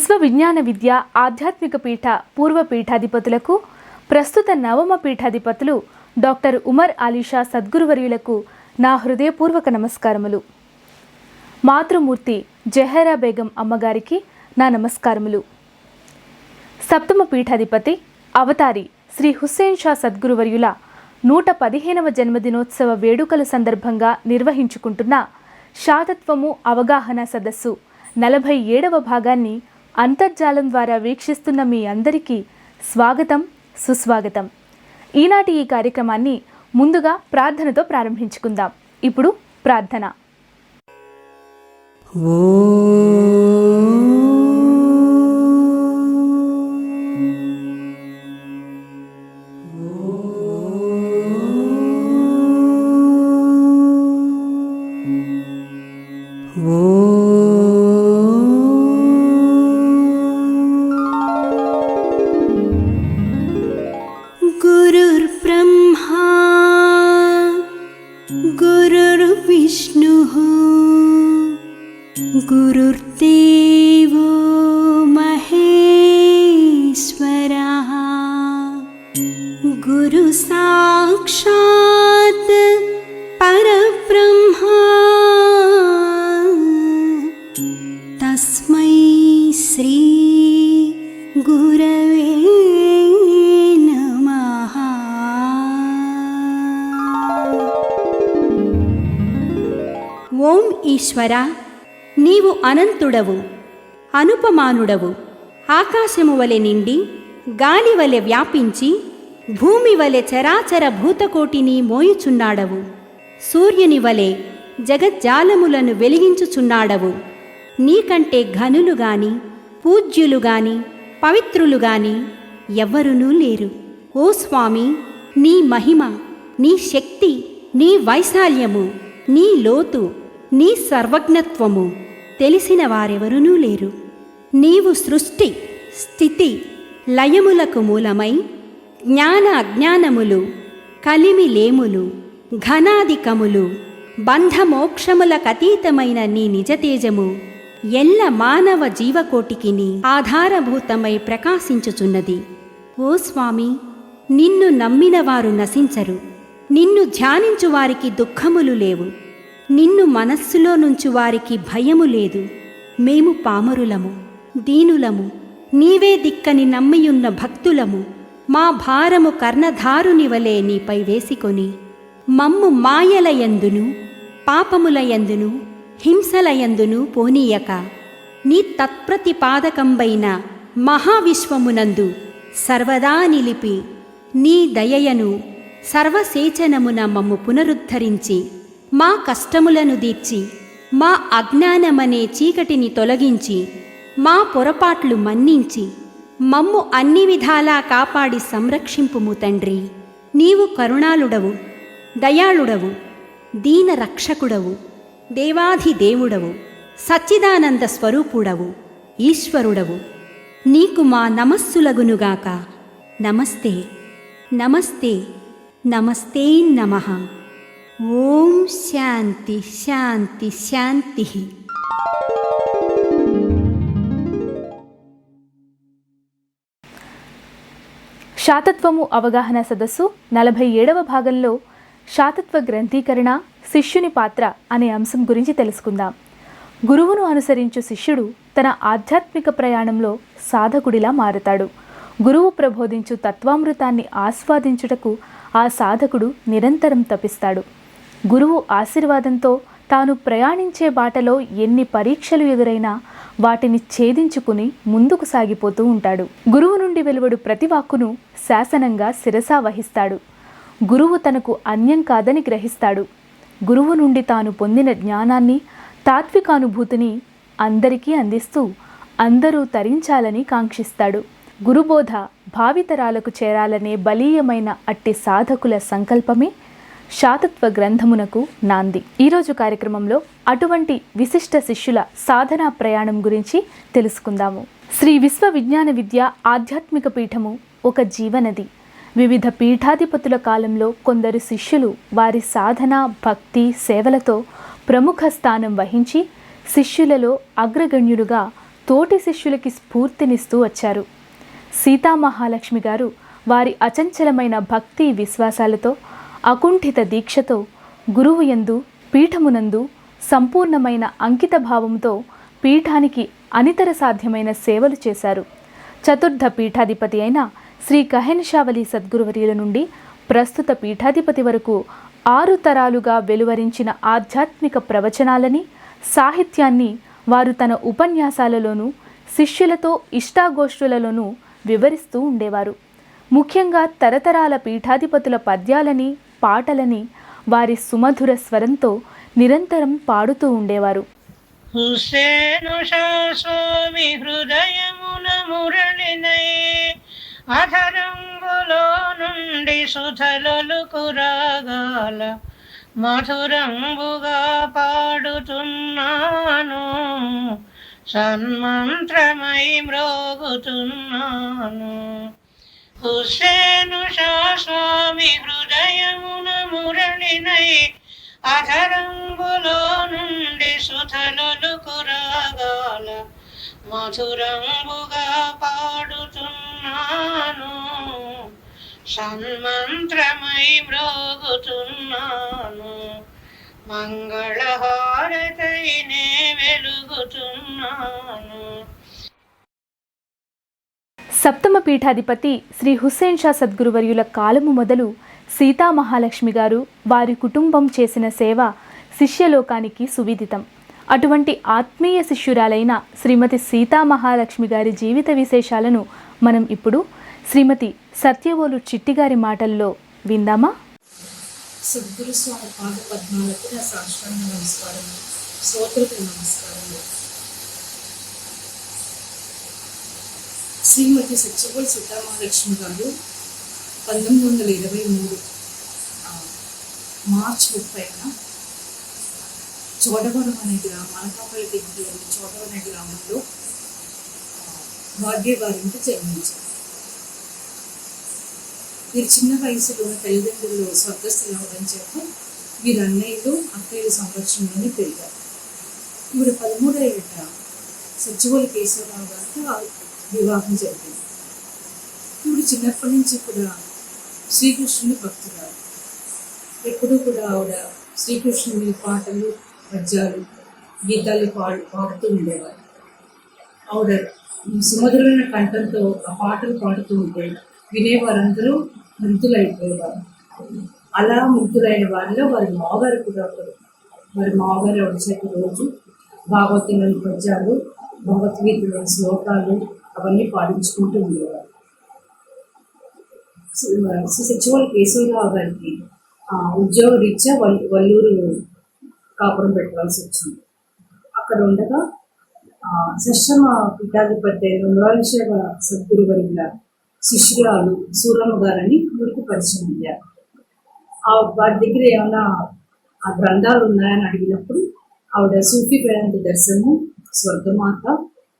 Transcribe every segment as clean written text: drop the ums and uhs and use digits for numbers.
విశ్వ విజ్ఞాన విద్య ఆధ్యాత్మిక పీఠ పూర్వ పీఠాధిపతులకు, ప్రస్తుత నవమ పీఠాధిపతులు డాక్టర్ ఉమర్ అలీషా సద్గురువర్యులకు నా హృదయపూర్వక నమస్కారములు. మాతృమూర్తి జహేరా బేగం అమ్మగారికి నా నమస్కారములు. సప్తమ పీఠాధిపతి అవతారి శ్రీ హుస్సేన్ షా సద్గురువర్యుల 115వ జన్మదినోత్సవ వేడుకల సందర్భంగా నిర్వహించుకుంటున్న శాతత్వము అవగాహన సదస్సు 47వ భాగాన్ని అంతర్జాలం ద్వారా వీక్షిస్తున్న మీ అందరికీ స్వాగతం, సుస్వాగతం. ఈనాటి ఈ కార్యక్రమాన్ని ముందుగా ప్రార్థనతో ప్రారంభించుకుందాం. ఇప్పుడు ప్రార్థన. गुरुर्देवो महेश्वरः, गुरु साक्षात् परब्रह्म, तस्मै श्री गुरवे नमः. ఓం ఈశ్వర, నీవు అనంతుడవు, అనుపమానుడవు. ఆకాశము వలె నిండి, గాలి వలె వ్యాపించి, భూమి వలె చరాచర భూతకోటిని మోయుచున్నాడవు. సూర్యుని వలె జగజ్జాలములను వెలిగించుచున్నాడవు. నీకంటే ఘనులు గాని, పూజ్యులు గాని, పవిత్రులు గాని ఎవ్వరునూ లేరు. ఓ స్వామి, నీ మహిమ, నీ శక్తి, నీ వైశాల్యము, నీ లోతు, నీ సర్వజ్ఞత్వము తెలిసిన వారెవరునూ లేరు. నీవు సృష్టి, స్థితి, లయములకు మూలమై జ్ఞాన అజ్ఞానములు, కలిమి లేములు, ఘనాధికములు, బంధమోక్షములకతీతమైన నీ నిజతేజము ఎల్ల మానవ జీవకోటికి ఆధారభూతమై ప్రకాశించుచున్నది. ఓ స్వామి, నిన్ను నమ్మిన వారు నశించరు. నిన్ను ధ్యానించు వారికి దుఃఖములు లేవు. నిన్ను మనస్సులో నుంచి వారికి భయము లేదు. మేము పామరులము, దీనులము, నీవే దిక్కని నమ్మియున్న భక్తులము. మా భారము కర్ణధారుని వలె నీపై వేసికొని, మమ్ము మాయలయందును, పాపములయందును, హింసలయందును పోనీయక, నీ తత్ప్రతిపాదకంబైన మహావిశ్వమునందు సర్వదా నిలిపి, నీ దయయను సర్వసేచనమున మమ్ము పునరుద్ధరించి, మా కష్టములను దీర్చి, మా అజ్ఞానమనే చీకటిని తొలగించి, మా పొరపాట్లు మన్నించి, మమ్ము అన్ని విధాలా కాపాడి సంరక్షింపుము తండ్రి. నీవు కరుణాళుడవు, దయాళుడవు, దీన రక్షకుడవు, దేవాధిదేవుడవు, సచ్చిదానంద స్వరూపుడవు, ఈశ్వరుడవు. నీకు మా నమస్సులగునుగాక. నమస్తే, నమస్తే, నమస్తే నమః. ఓం శాంతి శాంతి శాంతి. శాతత్వము అవగాహన సదస్సు 47వ భాగంలో శాతత్వ గ్రంథీకరణ, శిష్యుని పాత్ర అనే అంశం గురించి తెలుసుకుందాం. గురువును అనుసరించు శిష్యుడు తన ఆధ్యాత్మిక ప్రయాణంలో సాధకుడిలా మారుతాడు. గురువు ప్రబోధించు తత్వామృతాన్ని ఆస్వాదించుటకు ఆ సాధకుడు నిరంతరం తపిస్తాడు. గురువు ఆశీర్వాదంతో తాను ప్రయాణించే బాటలో ఎన్ని పరీక్షలు ఎదురైనా వాటిని ఛేదించుకుని ముందుకు సాగిపోతూ ఉంటాడు. గురువు నుండి వెలువడు ప్రతి వాక్కును శాసనంగా శిరసా వహిస్తాడు. గురువు తనకు అన్యం కాదని గ్రహిస్తాడు. గురువు నుండి తాను పొందిన జ్ఞానాన్ని, తాత్వికానుభూతిని అందరికీ అందిస్తూ అందరూ తరించాలని కాంక్షిస్తాడు. గురుబోధ భావితరాలకు చేరాలనే బలీయమైన అట్టి సాధకుల సంకల్పమే శాతత్వ గ్రంథమునకు నాంది. ఈరోజు కార్యక్రమంలో అటువంటి విశిష్ట శిష్యుల సాధనా ప్రయాణం గురించి తెలుసుకుందాము. శ్రీ విశ్వ విజ్ఞాన విద్య ఆధ్యాత్మిక పీఠము ఒక జీవనది. వివిధ పీఠాధిపతుల కాలంలో కొందరు శిష్యులు వారి సాధన, భక్తి, సేవలతో ప్రముఖ స్థానం వహించి శిష్యులలో అగ్రగణ్యుడుగా తోటి శిష్యులకి స్ఫూర్తినిస్తూ వచ్చారు. సీతామహాలక్ష్మి గారు వారి అచంచలమైన భక్తి విశ్వాసాలతో, అకుంఠిత దీక్షతో గురువు యందు, పీఠమునందు సంపూర్ణమైన అంకిత భావంతో పీఠానికి అనితర సాధ్యమైన సేవలు చేశారు. చతుర్థ పీఠాధిపతి అయిన శ్రీ కహెన్షావలి సద్గురువర్యుల నుండి ప్రస్తుత పీఠాధిపతి వరకు 6 తరాలుగా వెలువరించిన ఆధ్యాత్మిక ప్రవచనాలని, సాహిత్యాన్ని వారు తన ఉపన్యాసాలలోనూ, శిష్యులతో ఇష్టాగోష్ఠులలోనూ వివరిస్తూ ఉండేవారు. ముఖ్యంగా తరతరాల పీఠాధిపతుల పద్యాలని, పాటలని వారి సుమధుర స్వరంతో నిరంతరం పాడుతూ ఉండేవారు. హుస్సేను స్వామి హృదయమున మురళినై అధరంబులో నుండి సుధలొలుకు రాగాల మధురంబుగా పాడుతున్నాను, సన్మంత్రమై మ్రోగుతున్నాను. హుస్సేను స్వామి హృదయమున మురళినై అధరంబులో నుండి సుధలొలుకు రాగాల మధురంబుగా పాడుతున్నాను, సన్మంత్రమై మ్రోగుతున్నాను, మంగళహారతైనే వెలుగుతున్నాను. సప్తమ పీఠాధిపతి శ్రీ హుస్సేన్ షా సద్గురువర్యుల కాలము మొదలు సీతామహాలక్ష్మి గారు, వారి కుటుంబం చేసిన సేవ శిష్యలోకానికి సువిదితం. అటువంటి ఆత్మీయ శిష్యురాలైన శ్రీమతి సీతామహాలక్ష్మి గారి జీవిత విశేషాలను మనం ఇప్పుడు శ్రీమతి సత్యవోలు చిట్టిగారి మాటల్లో విందామా? సద్గురు స్వామి పాద పద్మాలకు నా సాష్టాంగ నమస్కారం, శ్రోతలకు నమస్కారం. శ్రీమతి సత్యవోలు సీతామహాలక్ష్మి గారు 1923 మార్చి 30న చోడవరం అనే గ్రామం, అనకాపల్లి దగ్గరలోని చోడవరం అనే గ్రామంలో భాగ్య గారింటి జన్మించారు. వీరు చిన్న వయసులో తల్లిదండ్రులు స్వర్గస్థులు అవడం చేత వీరు అన్నయ్యలు, అక్కయ్యల సంరక్షణలోనే పెరిగారు. ఇప్పుడు 13 ఏట సత్యవోలు కేశవరావు గారికి వివాహం జరిగింది. ఇప్పుడు చిన్నప్పటి నుంచి కూడా శ్రీకృష్ణుని భక్తురాలు. ఎప్పుడూ కూడా ఆవిడ శ్రీకృష్ణుని పాటలు, పద్యాలు, గీతాలు పాడుతూ ఉండేవారు. ఆవిడ సుమధురమైన కంఠంతో ఆ పాటలు పాడుతూ ఉంటే వినేవారందరూ ముగ్ధులైపోయేవారు. అలా ముగ్ధులైన వారిలో వారి మామగారు కూడా ఒకరు. వారి మామగారు ఆవిడ చేత రోజు భాగవతంలోని పద్యాలు, భగవద్గీతలోని శ్లోకాలు అవన్నీ పాటించుకుంటూ ఉండేవారు. సచివాలయ కేశవరావు గారికి ఉద్యోగ రీత్యా వల్లూరు కాపురం పెట్టవలసి వచ్చింది. అక్కడ ఉండగా సశ్రమ పీఠాధిపతి మురారిశేవ సద్గురువర్యుల శిష్యురాలు సూరమ్మ గారని ఊరికి పరిచయం అయ్యారు. వారి దగ్గర ఏమైనా ఆ గ్రంథాలు ఉన్నాయని అడిగినప్పుడు ఆవిడ సూఫీ వేదాంత దర్శనము, స్వర్గమాత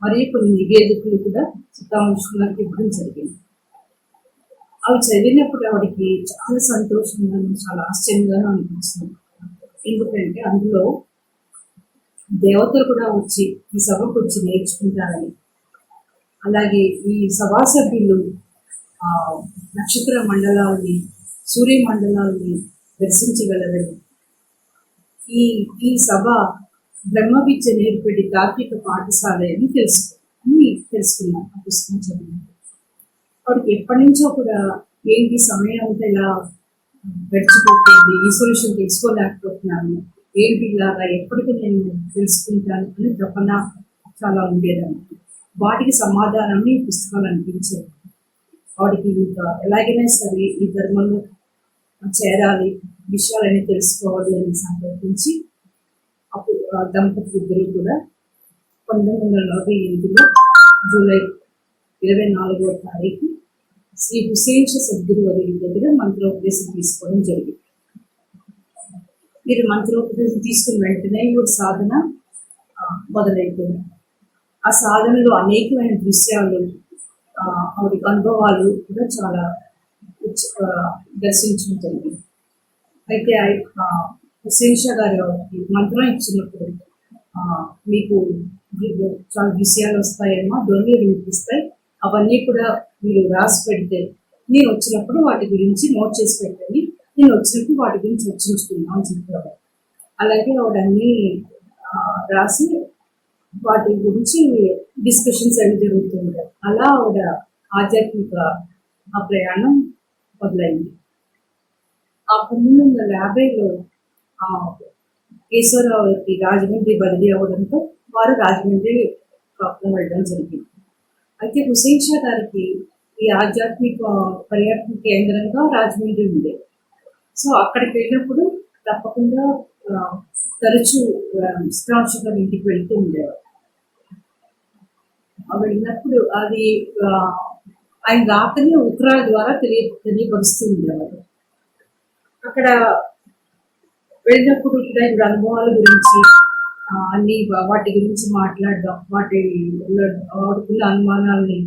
మరియు కొన్ని నివేదికలు కూడా సీతామహాలక్ష్మి గారికి ఇవ్వడం జరిగింది. అవి చదివినప్పుడు ఆవిడకి చాలా సంతోషంగాను, చాలా ఆశ్చర్యంగానూ అనిపించింది. ఎందుకంటే అందులో దేవతలు కూడా వచ్చి ఈ సభకు వచ్చి నేర్చుకుంటారని, అలాగే ఈ సభా సభ్యులు నక్షత్ర మండలాలని, సూర్య మండలాలని దర్శించగలరని, ఈ సభ బ్రహ్మ విద్య నేర్పడి తార్కిక పాఠశాల అని తెలుసుకున్నాం ఆ పుస్తకం చదివి. వాడికి ఎప్పటి నుంచో కూడా ఏంటి సమయం అంతా ఇలా గడిచిపోతుంది, ఈ సొల్యూషన్ తెలుసుకోలేకపోతున్నాను, ఏంటి ఇలాగా ఎప్పటికీ నేను తెలుసుకుంటాను అని తపన చాలా ఉండేదాన్ని. వాటికి సమాధానం ఈ పుస్తకాలు అనిపించేది. వాడికి ఇంకా ఎలాగైనా సరే ఈ ధర్మంలో చేరాలి, విషయాలన్నీ తెలుసుకోవాలి అని సంకల్పించి అప్పుడు దంపతులు ఇద్దరు కూడా 1948లో జూలై 24వ తారీఖు శ్రీ హుస్సేన్ షా సద్గురువర్యుల దగ్గర మంత్రోపదేశం తీసుకోవడం జరిగింది. మీరు మంత్రోపదేశం తీసుకున్న వెంటనే ఇప్పుడు సాధన మొదలైపోయింది. ఆ సాధనలో అనేకమైన దృశ్యాలు, ఆవిడ అనుభవాలు కూడా చాలా దర్శించడం జరిగింది. అయితే హుస్సేన్ షా గారు మంత్రం ఇచ్చినప్పుడు మీకు చాలా విషయాలు వస్తాయేమో, ధ్వనులు వినిపిస్తాయి. అవన్నీ కూడా మీరు రాసి పెడితే నేను వచ్చినప్పుడు వాటి గురించి నోట్ చేసి పెట్టండి, నేను వచ్చినప్పుడు వాటి గురించి చర్చించుకుందాం అని చెప్పేవారు. అలాగే ఆవిడన్నీ రాసి వాటి గురించి డిస్కషన్స్ అవి జరుగుతుంటాయి. అలా ఆవిడ ఆధ్యాత్మిక ఆ ప్రయాణం మొదలైంది. ఆ 1950లో కేశవరావుకి రాజమండ్రి బదిలీ అవ్వడంతో వారు రాజమండ్రి కాపురం వెళ్ళడం జరిగింది. అయితే హుసేన్ షా గారికి ఈ ఆధ్యాత్మిక పర్యాటక కేంద్రంగా రాజమండ్రి ఉంది. సో అక్కడికి వెళ్ళినప్పుడు తప్పకుండా తరచూ శ్రీరామకృష్ణ గారి ఇంటికి వెళ్తూ ఉండేవారు. వెళ్ళినప్పుడు అది ఆయన రాకని ఉత్తరాల ద్వారా తెలియపరుస్తూ ఉండేవారు. అక్కడ వెళ్ళినప్పుడు కూడా ఇప్పుడు అనుభవాల గురించి అన్ని వాటి గురించి మాట్లాడడం, వాడుకున్న అనుమానాల్ని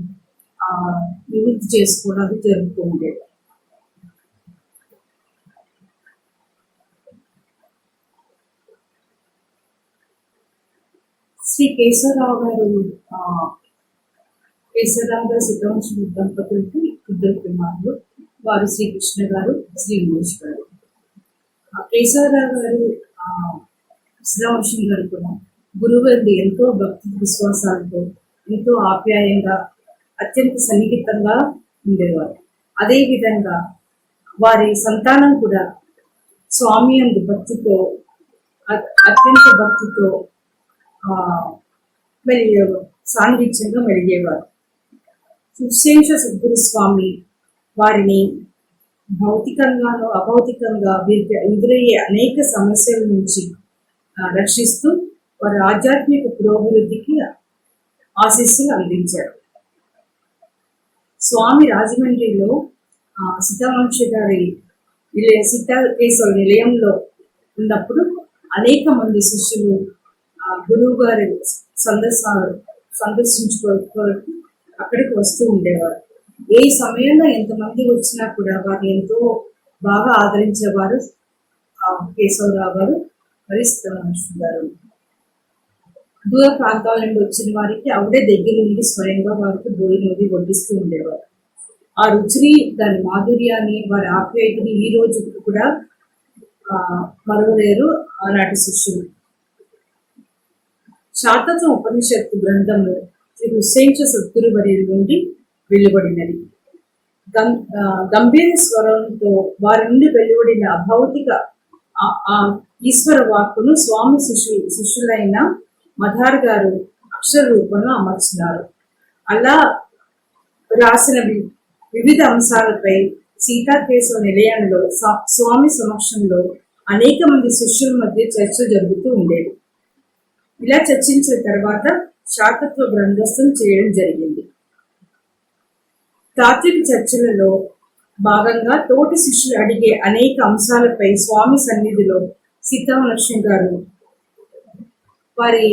నివృత్తి చేసుకోవడానికి జరుగుతూ ఉండేది. శ్రీ కేశవరావు గారు సీతావంశ దంపతులకి ఇద్దరు కుమారులు. వారు శ్రీకృష్ణ గారు, శ్రీ మోష్ గారు. కేశవరావు గారు శ్రీరామకృష్ణ గారు కూడా గురువుని ఎంతో భక్తి విశ్వాసాలతో ఎంతో ఆప్యాయంగా అత్యంత సన్నిహితంగా ఉండేవారు. అదేవిధంగా వారి సంతానం కూడా స్వామి అందు భక్తితో అత్యంత భక్తితో సాన్నిహిత్యంగా మెలిగేవారు. సుశేష సద్గురు స్వామి వారిని భౌతికంగానో అభౌతికంగా వీరికి ఎదురయ్యే అనేక సమస్యల నుంచి రక్షిస్తూ వారి ఆధ్యాత్మిక పురోభివృద్ధికి ఆశీస్సులు అందించారు. స్వామి రాజమండ్రిలో సీతావంశ గారి సీతాకేశవ నిలయంలో ఉన్నప్పుడు అనేక మంది శిష్యులు గురువు గారి సందర్శించుకోవడానికి అక్కడికి వస్తూ ఉండేవారు. ఏ సమయంలో ఎంతమంది వచ్చినా కూడా వారిని ఎంతో బాగా ఆదరించేవారు కేశవరావు గారు, మరి సీతావంశ గారు. దూర ప్రాంతాల నుండి వచ్చిన వారికి ఆవిడే దగ్గర నుండి స్వయంగా వారికి భోజనం వడ్డిస్తూ ఉండేవారు. ఆ రుచిని, దాని మాధుర్యాన్ని, వారి ఆప్యాయతని ఈ రోజు కూడా మరవలేరు ఆనాటి శిష్యులు. శాతత్వ ఉపనిషత్తు గ్రంథంలో శ్రీ హుసేన్ షా సద్గురు వర్యుల నుండి వెలువడినది. గంభీర స్వరంతో వారి నుండి వెలువడిన అభౌతిక ఈశ్వర వాక్కును స్వామి శిష్యులైన మధార్ గారు అక్షర రూపంలో అమర్చినారు. అలా రాసిన వివిధ అంశాలపై సీతాకేశవ నిలయంలో స్వామి సమక్షంలో అనేక మంది శిష్యుల మధ్య చర్చ జరుగుతూ ఉండేది. ఇలా చర్చించిన తర్వాత శాతత్వ గ్రంథస్థం చేయడం జరిగింది. తాత్విక చర్చలలో భాగంగా తోటి శిష్యులు అడిగే అనేక అంశాలపై స్వామి సన్నిధిలో సీతాలక్ష్మి గారు వారి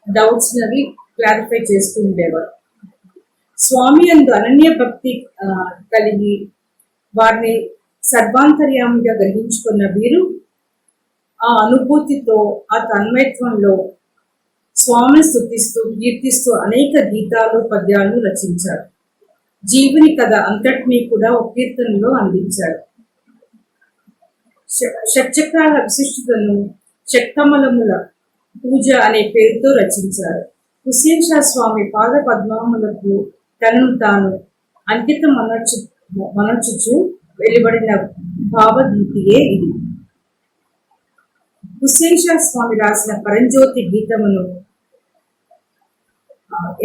డౌట్స్ అవి క్లారిఫై చేస్తూ ఉండేవారు. స్వామి అందు అనన్య భక్తి కలిగి వారిని సర్వాంతర్యామిగా గ్రహించుకున్న వీరు ఆ అనుభూతితో, ఆ తన్మయత్వంలో స్వామిని స్తుతిస్తూ కీర్తిస్తూ అనేక గీతాలు, పద్యాలను రచించారు. జీవుని కథ అంతటినీ కూడా ఒక కీర్తనలో అందించారు. షట్చక్రాల విశిష్టతను షట్కమలముల పూజ అనే పేరుతో రచించారు. హుసేన్ షా స్వామి పాద పద్మములకు తనను తాను అంకితం మనర్చుచు వెలువడిన భావగీతియే ఇది. హుసేన్ షా స్వామి రాసిన పరంజ్యోతి గీతమును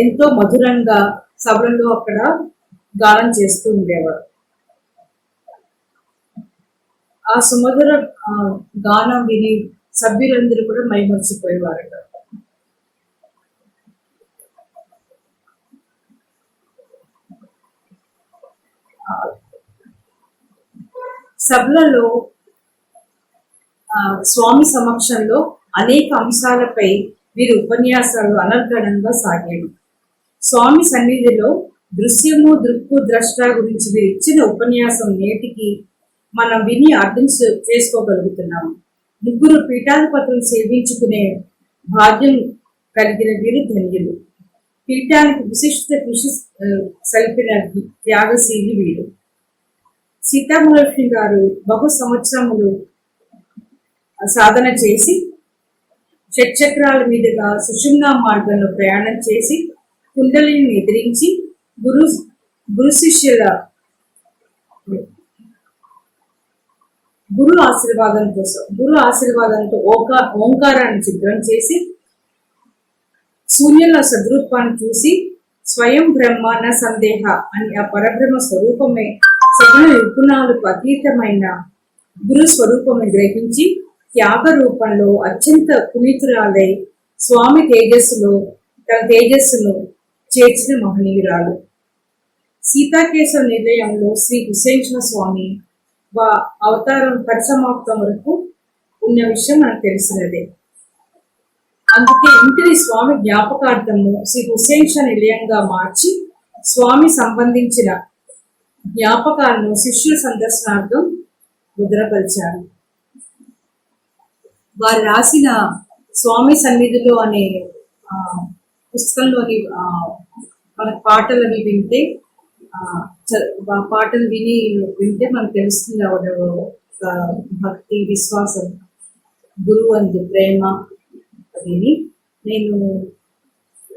ఎంతో మధురంగా సభలలో అక్కడ గానం చేస్తూ ఉండేవారు. ఆ సుమధుర గానం విని సభ్యులందరూ కూడా మైమర్చిపోయేవారట. సభలలో స్వామి సమక్షంలో అనేక అంశాలపై వీరి ఉపన్యాసాలు అనర్గణంగా సాగాయి. స్వామి సన్నిధిలో దృశ్యము, దృక్కు, ద్రష్ట గురించి వీరు ఇచ్చిన ఉపన్యాసం నేటికి మనం విని అర్థం చేసుకోగలుగుతున్నాము. ముగ్గురు పీఠాధిపతులు సేవించుకునే భాగ్యం కలిగిన వీరు ధన్యులు. పీఠానికి విశిష్ట కృషి సల్పిన త్యాగశీలి వీరు. సీతామహాలక్ష్మి గారు బహు సంవత్సరములు సాధన చేసి షట్చక్రాల మీదుగా సుషుమ్నా మార్గంలో ప్రయాణం చేసి కుండలిని ఎదిరించి గురు శిష్యుల గురు ఆశీర్వాదంతో ఓంకారాన్ని చిత్రం చేసి శూన్యుల సద్రూపాన్ని చూసి స్వయం బ్రహ్మ న సందేహ అని ఆ పరబ్రహ్మ స్వరూపమే సగుణ నిర్గుణాలకు అతీతమైన గురు స్వరూపమే గ్రహించి త్యాగ రూపంలో అత్యంత పునీతురాలై స్వామి తన తేజస్సును చేర్చిన మహనీయురాలు. సీతాకేశవ నిలయంలో శ్రీ హుసేన్ స్వామి అవతారం పరిసమాప్తం వరకు ఉన్న విషయం మనకు తెలిసినదే. అందుకే ఇంటిని స్వామి జ్ఞాపకార్థము శ్రీ హుసేన్ నిలయంగా మార్చి స్వామి సంబంధించిన జ్ఞాపకాలను శిష్యుల సందర్శనార్థం ముద్రపరిచారు. వారు రాసిన స్వామి సన్నిధిలో అనే పుస్తకంలోని మన పాటలు వింటే పాటలు వింటే మనకు తెలుస్తుంది భక్తి, విశ్వాసం, గురువు అందు ప్రేమ. అది నేను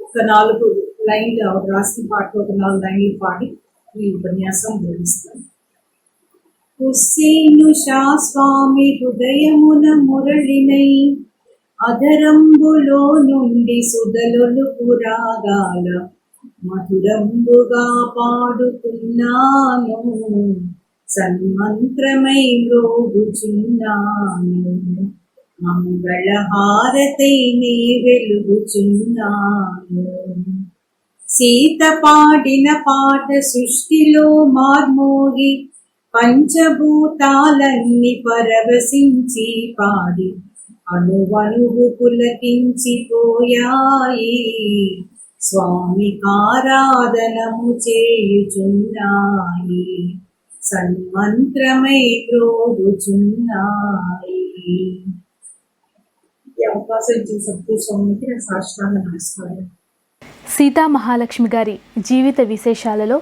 ఒక 4 లైన్లు రాసిన పాట, ఒక 4 లైన్లు పాడి ఈ ఉపన్యాసం బోధిస్తాను. హుస్సేను షా స్వామి హృదయమున మురళినై అధరంబులో నుండి సుధలొలుకు రాగాల మధురంబుగా పాడుతున్నాను, సన్మంత్రమై మ్రోగుచున్నాను, మంగళహారతై నే వెలుగుచున్నాను. సీత పాడిన పాట సృష్టిలో మార్మోగి పంచభూతాలన్నీ పరవశించి పాడి అణువణువు పులకించిపోయాయి, స్వామి ఆరాధనము చేయుచున్నాయి, సన్మంత్రమై ప్రోగుచున్నాయి. ఈ అవకాశం ఇచ్చిన సద్గురు స్వామికి నా సాష్టాంగ నమస్కారం. సీతా మహాలక్ష్మి గారి జీవిత విశేషాలలో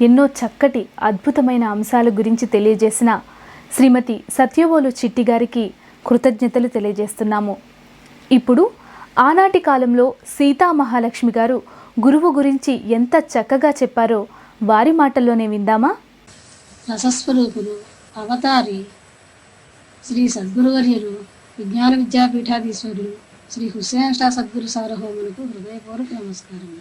ఎన్నో చక్కటి అద్భుతమైన అంశాల గురించి తెలియజేసిన శ్రీమతి సత్యవోలు చిట్టి గారికి కృతజ్ఞతలు తెలియజేస్తున్నాము. ఇప్పుడు ఆనాటి కాలంలో సీతా మహాలక్ష్మి గారు గురువు గురించి ఎంత చక్కగా చెప్పారో వారి మాటల్లోనే విందామా? రసస్వరూపులు, అవతారి శ్రీ సద్గురువర్యులు, విజ్ఞాన విద్యాపీఠాధీశ్వరులు శ్రీ హుస్సేన్ షా సద్గురు సార్వభౌములకు హృదయపూర్వక నమస్కారం.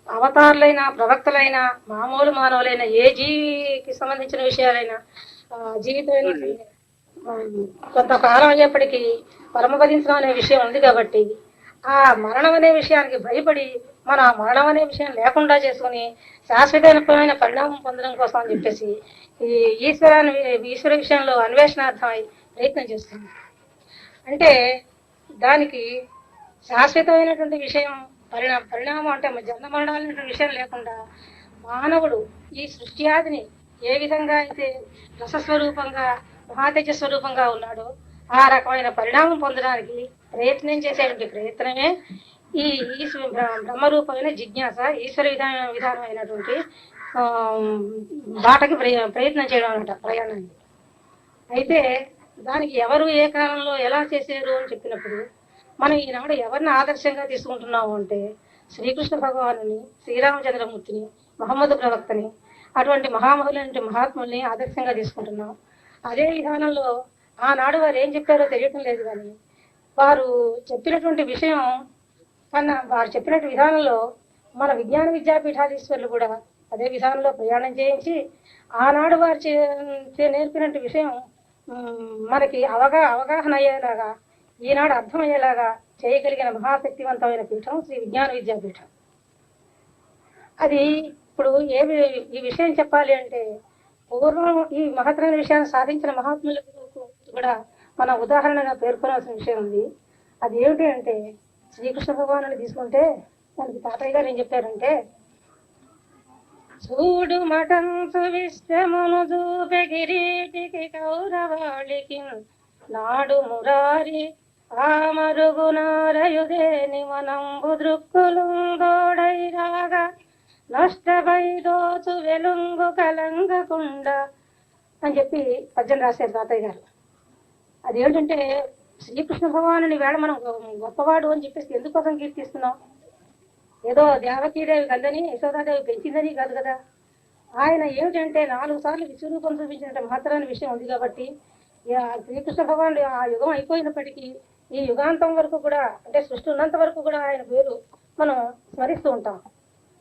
అవతారులైన, ప్రవక్తలైన, మామూలు మానవులైన ఏ జీవికి సంబంధించిన విషయాలైనా జీవితమైన కొంతకాలం అయ్యేప్పటికీ పరమపదించడం అనే విషయం ఉంది కాబట్టి ఆ మరణం అనే విషయానికి భయపడి మన మరణం అనే విషయం లేకుండా చేసుకుని శాశ్వతమైన పరిణామం పొందడం కోసం అని చెప్పేసి ఈ ఈశ్వర విషయంలో అన్వేషణార్థమై ప్రయత్నం చేస్తుంది. అంటే దానికి శాశ్వతమైనటువంటి విషయం పరిణామం అంటే జన్మ మరణాలైనటువంటి విషయం లేకుండా మానవుడు ఈ సృష్టి ఆదిని ఏ విధంగా అయితే రసస్వరూపంగా మహాతేజ స్వరూపంగా ఉన్నాడో ఆ రకమైన పరిణామం పొందడానికి ప్రయత్నం చేసేటువంటి ప్రయత్నమే ఈ బ్రహ్మరూపమైన జిజ్ఞాస, ఈశ్వర విధానమైనటువంటి బాటకి ప్రయత్నం చేయడం అన్నమాట ప్రయాణాన్ని. అయితే దానికి ఎవరు ఏ కాలంలో ఎలా చేశారు అని చెప్పినప్పుడు మనం ఈనాడు ఎవరిని ఆదర్శంగా తీసుకుంటున్నాము అంటే శ్రీకృష్ణ భగవానుని, శ్రీరామచంద్రమూర్తిని, మహమ్మద్ ప్రవక్తని, అటువంటి మహామహులైన మహాత్ముల్ని ఆదర్శంగా తీసుకుంటున్నాం. అదే విధానంలో ఆనాడు వారు ఏం చెప్పారో తెలియటం లేదు, కానీ వారు చెప్పినటువంటి విషయం వారు చెప్పినట్టు విధానంలో మన విజ్ఞాన విద్యాపీఠాధీశ్వరులు కూడా అదే విధానంలో ప్రయాణం చేయించి ఆనాడు వారు నేర్పినట్టు విషయం మనకి అవగాహన అయ్యేలాగా, ఈనాడు అర్థమయ్యేలాగా చేయగలిగిన మహాశక్తివంతమైన పీఠం శ్రీ విజ్ఞాన విద్యాపీఠం. అది ఇప్పుడు ఈ విషయం చెప్పాలి అంటే పూర్వం ఈ మహత్తరమైన విషయాన్ని సాధించిన మహాత్ములకు కూడా మన ఉదాహరణగా పేర్కొనాల్సిన విషయం ఉంది. అది ఏమిటి అంటే శ్రీకృష్ణ భగవాను తీసుకుంటే దానికి తాతయ్య గారు ఏం చెప్పారంటే, చూడు మఠంసు విశ్వమును చూపె కిరీటికి కౌరవాళికి నాడు మురారి ఆ మరుగునారయుదేని మనంబు దృక్కులుందోడై రాగా నష్టపై దోచు వెలుంగు కలంగకుండా అని చెప్పి పద్యం రాశారు తాతయ్య గారు. అదేంటంటే శ్రీకృష్ణ భగవానుని వేళ మనం గొప్పవాడు అని చెప్పేసి ఎందుకోసం కీర్తిస్తున్నాం? ఏదో దేవకీదేవి కదని యశోదాదేవి పెంచిందని కాదు కదా. ఆయన ఏమిటంటే 4 సార్లు విశ్వరూపం చూపించినట్టు మాత్రాన్ని విషయం ఉంది కాబట్టి శ్రీకృష్ణ భగవానుడు ఆ యుగం అయిపోయినప్పటికీ ఈ యుగాంతం వరకు కూడా, అంటే సృష్టి ఉన్నంత వరకు కూడా ఆయన పేరు మనం స్మరిస్తూ ఉంటాం.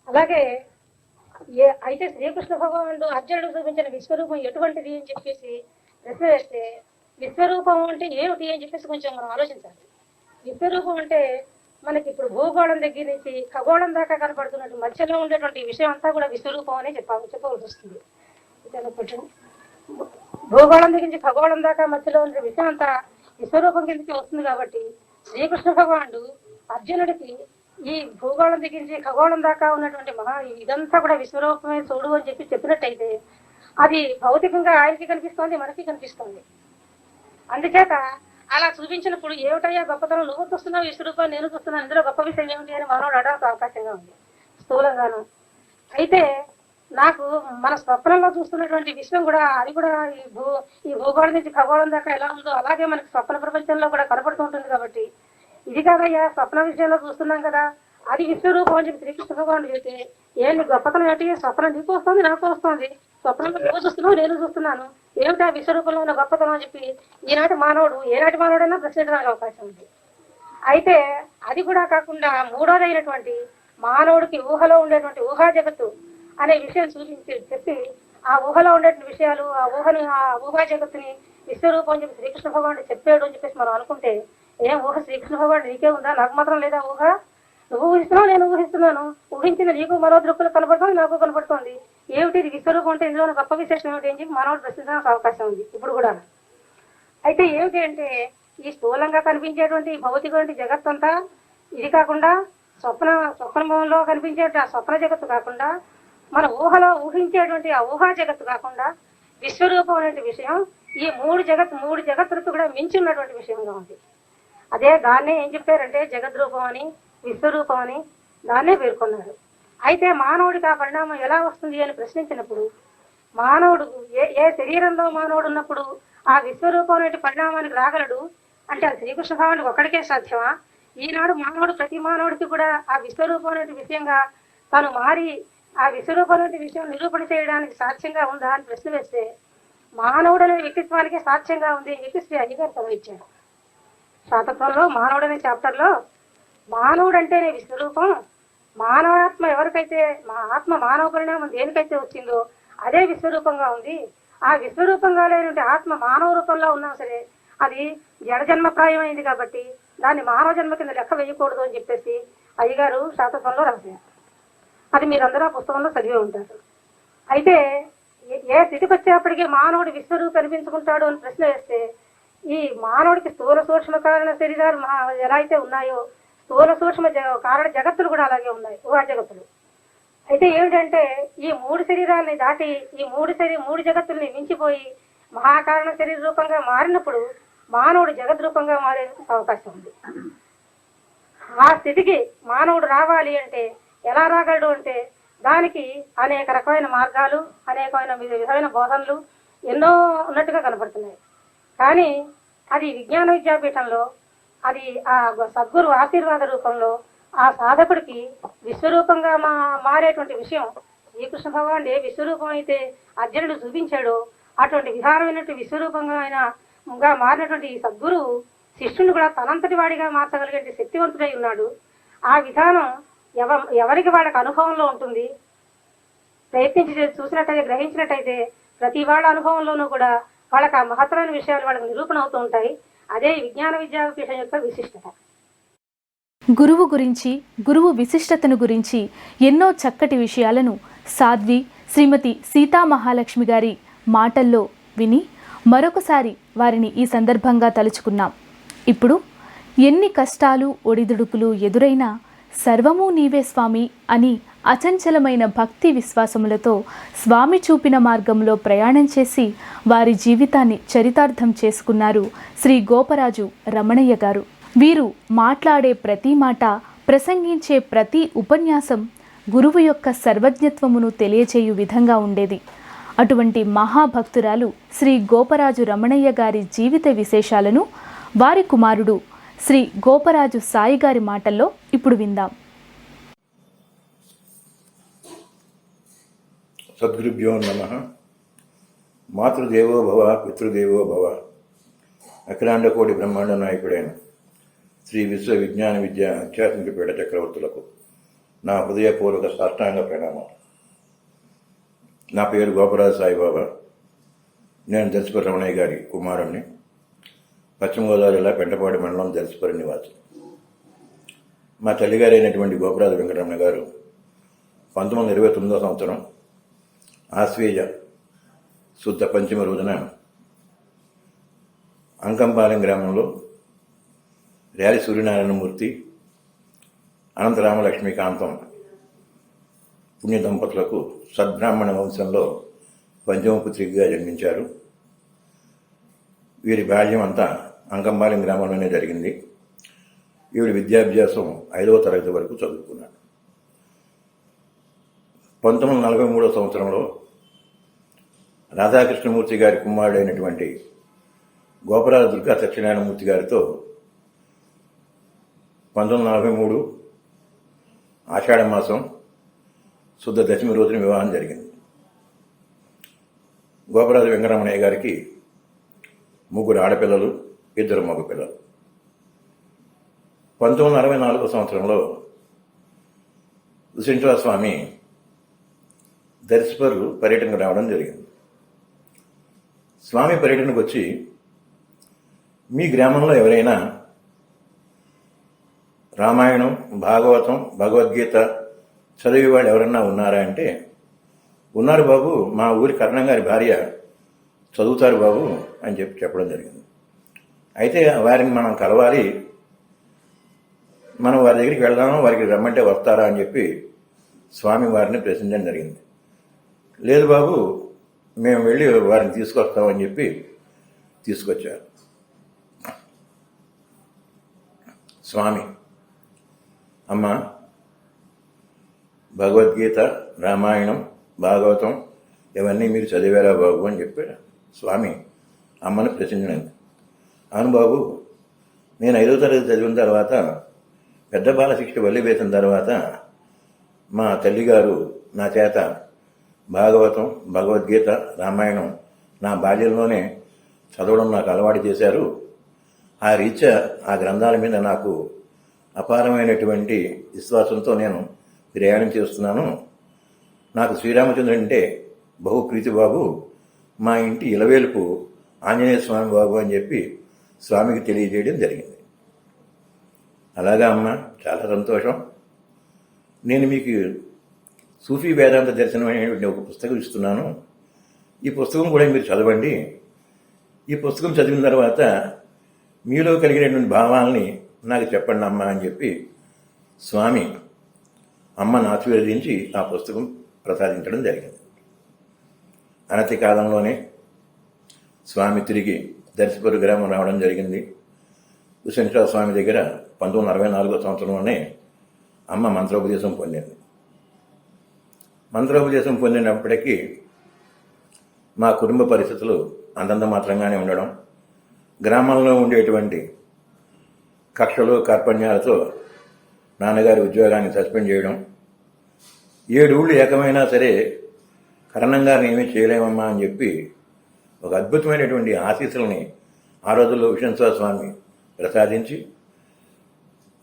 అలాగే అయితే శ్రీకృష్ణ భగవానుడు అర్జునుడు చూపించిన విశ్వరూపం ఎటువంటిది అని చెప్పేసి ప్రశ్న వేస్తే, విశ్వరూపం అంటే ఏమిటి అని చెప్పేసి కొంచెం మనం ఆలోచించాలి. విశ్వరూపం అంటే మనకి ఇప్పుడు భూగోళం దగ్గర నుంచి ఖగోళం దాకా కనపడుతున్నట్టు మధ్యలో ఉండేటువంటి విషయం అంతా కూడా విశ్వరూపం అనే చెప్పవలసి వస్తుంది. భూగోళం దగ్గర నుంచి ఖగోళం దాకా మధ్యలో ఉండే విషయం అంతా విశ్వరూపం కిందకి వస్తుంది. కాబట్టి శ్రీకృష్ణ భగవానుడు అర్జునుడికి ఈ భూగోళం దగ్గర నుంచి ఖగోళం దాకా ఉన్నటువంటి ఇదంతా కూడా విశ్వరూపమే చూడు అని చెప్పినట్టయితే అది భౌతికంగా ఆయనకి కనిపిస్తోంది, మనకి కనిపిస్తోంది. అందుచేత అలా చూపించినప్పుడు ఏమిటయ్యా గొప్పతనం, నువ్వు చూస్తున్నావు విశ్వరూపాన్ని, నేను చూస్తున్నాను, ఇందులో గొప్ప విషయం ఏమిటి అని మనోడు అడగడానికి అవకాశంగా ఉంది స్థూలంగాను. అయితే నాకు మన స్వప్నంలో చూస్తున్నటువంటి విశ్వం కూడా అది కూడా ఈ భూగోళం నుంచి ఖగోళం దాకా ఎలా ఉందో అలాగే మనకి స్వప్న ప్రపంచంలో కూడా కనపడుతూ ఉంటుంది. కాబట్టి ఇది కాదయ్యా స్వప్న విషయంలో చూస్తున్నాం కదా, అది విశ్వరూపం అని చెప్పి శ్రీకృష్ణ భగవానుడు చెప్తే ఏంటి గొప్పతనం ఏంటి? స్వప్నం నీకు వస్తుంది, నాకు వస్తుంది, స్వప్నంలో నువ్వు చూస్తున్నావు, నేను చూస్తున్నాను, ఏమిటా విశ్వరూపంలో ఉన్న గొప్పతనం అని చెప్పి ఈనాటి మానవుడు ఏనాటి మానవుడైనా ప్రశ్నించడానికి అవకాశం ఉంది. అయితే అది కూడా కాకుండా మూడోదైనటువంటి మానవుడికి ఊహలో ఉండేటువంటి ఊహా జగత్తు అనే విషయం చెప్పి ఆ ఊహలో ఉండేటువంటి విషయాలు, ఆ ఊహా జగత్తుని విశ్వరూపం అని చెప్పి శ్రీకృష్ణ భగవానుడు చెప్పాడు అని చెప్పేసి మనం అనుకుంటే, ఏం ఊహ శ్రీకృష్ణ భగవానుడు నీకే ఉందా, నాకు మాత్రం లేదా ఊహ? నువ్వు ఊహిస్తున్నావు, నేను ఊహిస్తున్నాను, ఊహించిన నీకు మరో దృక్కులు కనపడుతుంది, నాకు కనపడుతుంది, ఏమిటి ఇది విశ్వరూపం అంటే ఇందులో గొప్ప విశేషం ఏమిటి అని చెప్పి మనోడు ప్రశ్నించడానికి అవకాశం ఉంది ఇప్పుడు కూడా. అయితే ఏమిటి అంటే ఈ స్థూలంగా కనిపించేటువంటి భౌతికమైన జగత్తంతా ఇది కాకుండా స్వప్నంలో కనిపించే ఆ స్వప్న జగత్తు కాకుండా మన ఊహలో ఊహించేటువంటి ఆ ఊహా జగత్తు కాకుండా విశ్వరూపం అనే విషయం ఈ మూడు జగత్తులకు కూడా మించి ఉన్నటువంటి విషయంగా ఉంది. అదే దాన్నే ఏం చెప్పారంటే జగద్రూపం అని, విశ్వరూపం అని దాన్నే పేర్కొన్నారు. అయితే మానవుడికి ఆ పరిణామం ఎలా వస్తుంది అని ప్రశ్నించినప్పుడు, మానవుడు ఏ శరీరంలో మానవుడు ఉన్నప్పుడు ఆ విశ్వరూపం అనే పరిణామానికి రాగలడు అంటే అది శ్రీకృష్ణ భగవానుడికి ఒక్కడికే సాధ్యమా? ఈనాడు మానవుడు ప్రతి మానవుడికి కూడా ఆ విశ్వరూపం అనే విషయంగా తను మారి ఆ విశ్వరూపం అనే విషయం నిరూపణ చేయడానికి సాధ్యంగా ఉందా అని ప్రశ్న వేస్తే, మానవుడు అనే వ్యక్తిత్వానికి సాధ్యంగా ఉంది అని చెప్పి శ్రీ అయ్యగారు చదివించారు. శాతత్వంలో మానవుడు అనే చాప్టర్లో మానవుడు అంటేనే విశ్వరూపం, మానవాత్మ ఎవరికైతే ఆత్మ మానవ పరిణామం దేనికైతే వచ్చిందో అదే విశ్వరూపంగా ఉంది. ఆ విశ్వరూపంగా లేనంటే ఆత్మ మానవ రూపంలో ఉన్నా సరే అది జడజన్మప్రాయం అయింది కాబట్టి దాన్ని మానవ జన్మ కింద లెక్క వేయకూడదు అని చెప్పేసి అయ్యగారు శాతత్వంలో రాశారు. అది మీరందరూ ఆ పుస్తకంలో చదివే ఉంటారు. అయితే ఏ స్థితికి వచ్చేప్పటికీ మానవుడు విశ్వరూపం కనిపించుకుంటాడు అని ప్రశ్న వేస్తే, ఈ మానవుడికి స్థూల సూక్ష్మ కారణ శరీరాలు ఎలా అయితే ఉన్నాయో స్థూల సూక్ష్మ కారణ జగత్తులు కూడా అలాగే ఉన్నాయి, ఊహా జగత్తులు. అయితే ఏమిటంటే ఈ 3 శరీరాలని దాటి ఈ మూడు జగత్తుల్ని మించిపోయి మహాకారణ శరీర రూపంగా మారినప్పుడు మానవుడు జగద్రూపంగా మారేందుకు అవకాశం ఉంది. ఆ స్థితికి మానవుడు రావాలి అంటే ఎలా రాగలడు అంటే దానికి అనేక రకమైన మార్గాలు, అనేకమైన విధమైన బోధనలు ఎన్నో ఉన్నట్టుగా కనపడుతున్నాయి. కానీ అది విజ్ఞాన విద్యాపీఠంలో అది ఆ సద్గురు ఆశీర్వాద రూపంలో ఆ సాధకుడికి విశ్వరూపంగా మారేటువంటి విషయం శ్రీకృష్ణ భగవానుడు ఏ విశ్వరూపం అయితే అర్జునుడు చూపించాడో అటువంటి విధానమైనటువంటి విశ్వరూపంగా మారినటువంటి ఈ సద్గురువు శిష్యుని కూడా తనంతటి వాడిగా మార్చగలిగే శక్తివంతుడై ఉన్నాడు. ఆ విధానం ఎవరికి వాళ్ళకి అనుభవంలో ఉంటుంది. ప్రయత్నించి చూసినట్టయితే, గ్రహించినట్టయితే ప్రతి వాళ్ళ అనుభవంలోనూ కూడా వాళ్ళకి ఆ మహత్తరమైన విషయాలు వాళ్ళకి నిరూపణ అవుతూ ఉంటాయి. అదే విజ్ఞాన విద్యాపీఠం యొక్క విశిష్టత. గురువు గురించి, గురువు విశిష్టతను గురించి ఎన్నో చక్కటి విషయాలను సాధ్వి శ్రీమతి సీతా మహాలక్ష్మి గారి మాటల్లో విని మరొకసారి వారిని ఈ సందర్భంగా తలుచుకున్నాం. ఇప్పుడు ఎన్ని కష్టాలు ఒడిదుడుకులు ఎదురైనా సర్వము నీవే స్వామి అని అచంచలమైన భక్తి విశ్వాసములతో స్వామి చూపిన మార్గంలో ప్రయాణం చేసి వారి జీవితాన్ని చరితార్థం చేసుకున్నారు శ్రీ గోపరాజు రమణయ్య గారు. వీరు మాట్లాడే ప్రతి మాట, ప్రసంగించే ప్రతి ఉపన్యాసం గురువు యొక్క సర్వజ్ఞత్వమును తెలియచేయు విధంగా ఉండేది. అటువంటి మహాభక్తురాలు శ్రీ గోపరాజు రమణయ్య గారి జీవిత విశేషాలను వారి కుమారుడు శ్రీ గోపరాజు సాయి గారి మాటల్లో ఇప్పుడు విందాం. సద్గురుభ్యో నమః. మాతృదేవో భవ, పితృదేవో భవ. అఖిలాండకోటి బ్రహ్మాండ నాయకుడైన శ్రీ విశ్వ విజ్ఞాన విద్య ఆధ్యాత్మిక పీఠ చక్రవర్తులకు నా హృదయపూర్వక సాష్టాంగ ప్రణామం. నా పేరు గోపరాజు సాయిబాబా. నేను దర్శపరి రమణయ్య గారి కుమారుణ్ణి. పశ్చిమ గోదావరి జిల్లా పెంటపాడు మండలం దర్శపరి నివాసి. మా తల్లిగారు అయినటువంటి గోపరాజు వెంకటరమణ గారు 1929 సంవత్సరం ఆశ్వేజ శుద్ధ పంచమ రోజున అంకంపాలెం గ్రామంలో ర్యాలి సూర్యనారాయణమూర్తి, అనంతరామలక్ష్మీకాంతం పుణ్య దంపతులకు సద్బ్రాహ్మణ వంశంలో పంచమపుత్రికగా జన్మించారు. వీరి బాల్యం అంతా అంకంపాలెం గ్రామంలోనే జరిగింది. ఈవిడ విద్యాభ్యాసం 5వ తరగతి వరకు చదువుకున్నాడు. 1943 సంవత్సరంలో రాధాకృష్ణమూర్తి గారి కుమారుడైనటువంటి గోపరాజు దుర్గా సత్యనారాయణమూర్తి గారితో 1943 ఆషాఢ మాసం శుద్ధ దశమి రోజున వివాహం జరిగింది. గోపరాజు వెంకటరమణయ్య గారికి 3 ఆడపిల్లలు, 2 మగపిల్లలు. 1964 సంవత్సరంలో విశ్వేశ్వర స్వామి దర్శపరు పర్యటనకు రావడం జరిగింది. స్వామి పర్యటనకు వచ్చి, మీ గ్రామంలో ఎవరైనా రామాయణం, భాగవతం, భగవద్గీత చదివేవాడు ఎవరన్నా ఉన్నారా అంటే, ఉన్నారు బాబు, మా ఊరి కర్ణం గారి భార్య చదువుతారు బాబు అని చెప్పడం జరిగింది. అయితే వారిని మనం కలవాలి, మనం వారి దగ్గరికి వెళ్దాము, వారికి రమ్మంటే వస్తారా అని చెప్పి స్వామి వారిని ప్రశ్నించడం జరిగింది. లేదు బాబు, మేము వెళ్ళి వారిని తీసుకొస్తామని చెప్పి తీసుకొచ్చారు. స్వామి, అమ్మ, భగవద్గీత, రామాయణం, భాగవతం ఇవన్నీ మీరు చదివారా బాబు అని చెప్పారు. స్వామి అమ్మను ప్రశ్నించండి. అవును బాబు, నేను 5వ తరగతి చదివిన తర్వాత, పెద్ద బాల శిక్ష వల్లి వేసిన తర్వాత మా తల్లిగారు నా చేత భాగవతం, భగవద్గీత, రామాయణం నా బాల్యంలోనే చదవడం నాకు అలవాటు చేశారు. ఆ రీత్యా ఆ గ్రంథాల మీద నాకు అపారమైనటువంటి విశ్వాసంతో నేను ప్రయాణం చేస్తున్నాను. నాకు శ్రీరామచంద్రుడు అంటే బహు ప్రీతి బాబు. మా ఇంటి ఇలవేలుపు ఆంజనేయ స్వామి బాబు అని చెప్పి స్వామికి తెలియజేయడం జరిగింది. అలాగా అమ్మ, చాలా సంతోషం. నేను మీకు సూఫీ వేదాంత దర్శనం అనేటువంటి ఒక పుస్తకం ఇస్తున్నాను. ఈ పుస్తకం కూడా మీరు చదవండి. ఈ పుస్తకం చదివిన తర్వాత మీలో కలిగినటువంటి భావాల్ని నాకు చెప్పండి అమ్మ అని చెప్పి స్వామి అమ్మను ఆశీర్వదించి ఆ పుస్తకం ప్రసాదించడం జరిగింది. అనతి కాలంలోనే స్వామి తిరిగి దర్శపూర్ గ్రామం రావడం జరిగింది. విశ్వేశ్వర స్వామి దగ్గర 1964 సంవత్సరంలోనే అమ్మ మంత్రోపదేశం పొందింది. మంత్రోపదేశం పొందినప్పటికీ మా కుటుంబ పరిస్థితులు అంతంత మాత్రంగానే ఉండడం, గ్రామంలో ఉండేటువంటి కక్షలు, కార్పణ్యాలతో నాన్నగారి ఉద్యోగాన్ని సస్పెండ్ చేయడం, 7 ఊళ్ళు ఏకమైనా సరే కరణం గారిని ఏమీ చేయలేమమ్మా అని చెప్పి ఒక అద్భుతమైనటువంటి ఆశీస్సులని ఆ రోజుల్లో విశ్వేశ్వర స్వామి ప్రసాదించి,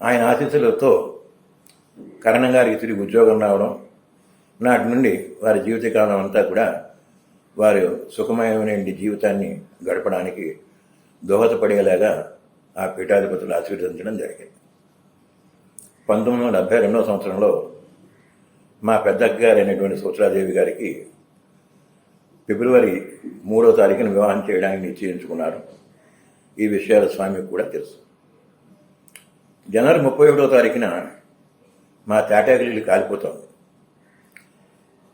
ఆయన ఆశీస్సులతో కరణం గారికి తిరిగి ఉద్యోగం రావడం, నాటి నుండి వారి జీవితకాలం అంతా కూడా వారు సుఖమయమైన జీవితాన్ని గడపడానికి దోహదపడేలాగా ఆ పీఠాధిపతులు ఆశీర్వదించడం జరిగింది. 1972 సంవత్సరంలో మా పెద్దక్క గారు అయినటువంటి సుచరాదేవి గారికి ఫిబ్రవరి 3వ తారీఖున వివాహం చేయడానికి నిశ్చయించుకున్నారు. ఈ విషయాలు స్వామికి కూడా తెలుసు. జనవరి 31వ తారీఖున మా తాటాకిల్లు కాలిపోతుంది.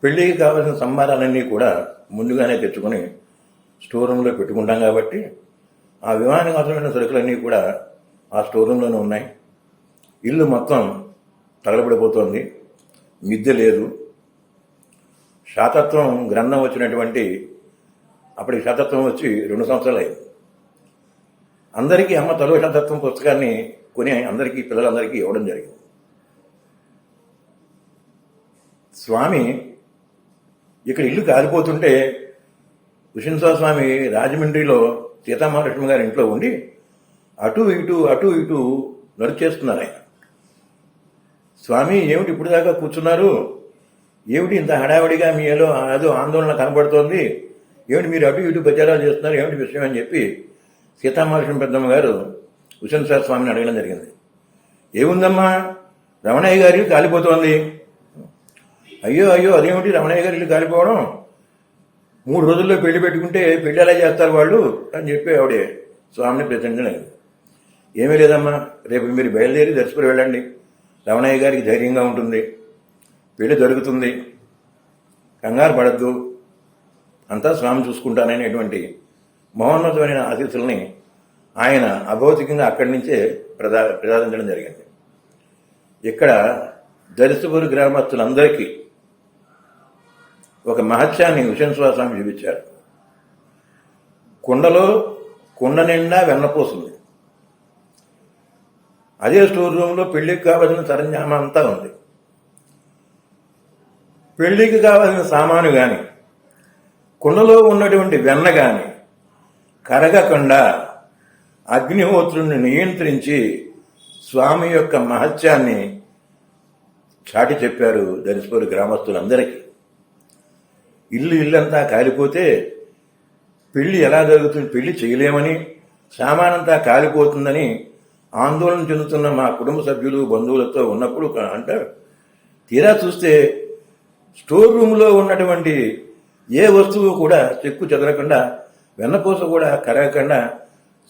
పెళ్లికి కావాల్సిన సంభారాలన్నీ కూడా ముందుగానే తెచ్చుకొని స్టోర్ రూమ్లో పెట్టుకుంటాం కాబట్టి ఆ వివాహానికి అవసరమైన సరుకులన్నీ కూడా ఆ స్టోర్ రూమ్లోనే ఉన్నాయి. ఇల్లు మొత్తం తగలబడిపోతోంది. మిద్దె లేదు. శాతత్వం గ్రంథం వచ్చినటువంటి అప్పటికి శాతత్వం వచ్చి 2 సంవత్సరాలు అయింది. అందరికీ అమ్మ తలో శాతత్వం పుస్తకాన్ని కొని అందరికీ పిల్లలందరికీ ఇవ్వడం జరిగింది. స్వామి ఇక్కడ ఇల్లు కాలిపోతుంటే విష్ణుస్వామి స్వామి రాజమండ్రిలో సీతామహాలక్ష్మి గారి ఇంట్లో ఉండి అటు ఇటు నడిచేస్తున్నారు ఆయన. స్వామి ఏమిటి ఇప్పుడు దాకా కూర్చున్నారు, ఏమిటి ఇంత హడావిడిగా మీలో అదో ఆందోళన కనబడుతోంది, ఏమిటి మీరు అటు ఇటు ప్రచారాలు చేస్తున్నారు, ఏమిటి విషయం అని చెప్పి సీతామహాలక్ష్మి పెద్దమ్మ గారు విష్ణుస్వామి స్వామిని అడగడం జరిగింది. ఏముందమ్మా, రమణయ్య గారి ఇల్లు కాలిపోతోంది. అయ్యో అదేమిటి రమణయ్య గారి ఇల్లు కాలిపోవడం, 3 రోజుల్లో పెళ్లి పెట్టుకుంటే పెళ్లి ఎలా చేస్తారు వాళ్ళు అని చెప్పి ఆవిడే స్వామిని ప్రశ్నించలేదు. ఏమీ లేదమ్మా, రేపు మీరు బయలుదేరి దర్శకుని వెళ్ళండి, రమణయ్య గారికి ధైర్యంగా ఉంటుంది, పెళ్లి జరుగుతుంది, కంగారు పడద్దు, అంతా స్వామి చూసుకుంటాననేటువంటి మహోన్నతమైన ఆశీస్సుల్ని ఆయన అభౌతికంగా అక్కడి నుంచే ప్రసాదించడం జరిగింది. ఇక్కడ దర్శపూర్ గ్రామస్తులందరికీ ఒక మహత్యాన్ని విష్ణుస్వామి స్వామి చూపించారు. కుండ నిండా వెన్నపోస్తుంది. అదే స్టోర్ రూమ్లో పెళ్లికి కావాల్సిన సరంజామా అంతా ఉంది. పెళ్లికి కావాల్సిన సామాను కానీ కుండలో ఉన్నటువంటి వెన్న కానీ కరగకుండా అగ్నిహోత్రుని నియంత్రించి స్వామి యొక్క మహత్యాన్ని చాటి చెప్పారు దర్శపూర్ గ్రామస్తులందరికీ. ఇల్లంతా కాలిపోతే పెళ్లి ఎలా జరుగుతుంది, పెళ్లి చేయలేమని, సామానంతా కాలిపోతుందని ఆందోళన చెందుతున్న మా కుటుంబ సభ్యులు బంధువులతో ఉన్నప్పుడు అంటారు, తీరా చూస్తే స్టోర్ రూమ్లో ఉన్నటువంటి ఏ వస్తువు కూడా చెక్కు చెదరకుండా, వెన్నపూస కూడా కరగకుండా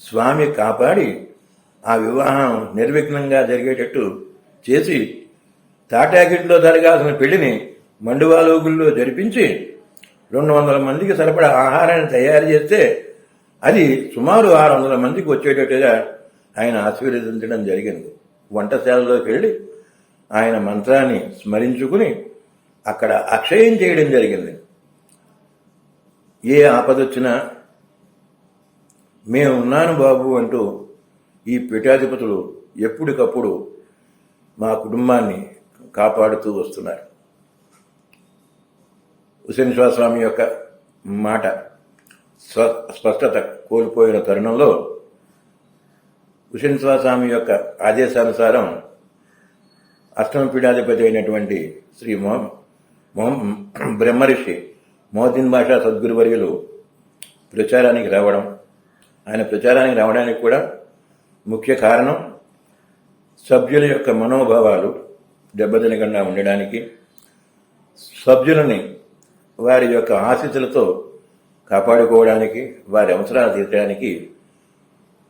స్వామి కాపాడి ఆ వివాహం నిర్విఘ్నంగా జరిగేటట్టు చేసి తాటాకిట్లో జరగాల్సిన పెళ్లిని మండువాలోగుల్లో జరిపించి 200 మందికి సరిపడా ఆహారాన్ని తయారు చేస్తే అది సుమారు 600 మందికి వచ్చేటట్టుగా ఆయన ఆశీర్వదించడం జరిగింది. వంటశాలలోకి వెళ్ళి ఆయన మంత్రాన్ని స్మరించుకుని అక్కడ అక్షయం చేయడం జరిగింది. ఏ ఆపదొచ్చినా మేమున్నాను బాబు అంటూ ఈ పీఠాధిపతులు ఎప్పటికప్పుడు మా కుటుంబాన్ని కాపాడుతూ వస్తున్నారు. విష్ణుస్వామి స్వామి యొక్క మాట స్పష్టత కోల్పోయిన తరుణంలో విష్ణుస్వామి స్వామి యొక్క ఆదేశానుసారం అష్టమ పీఠాధిపతి అయినటువంటి శ్రీ బ్రహ్మర్షి మోహద్దీన్ బాషా సద్గురువర్యులు ప్రచారానికి రావడం, ఆయన ప్రచారానికి రావడానికి కూడా ముఖ్య కారణం సభ్యుల యొక్క మనోభావాలు దెబ్బతినకుండా ఉండడానికి, సభ్యులని వారి యొక్క ఆశీస్సులతో కాపాడుకోవడానికి, వారి అవసరాలు తీర్చడానికి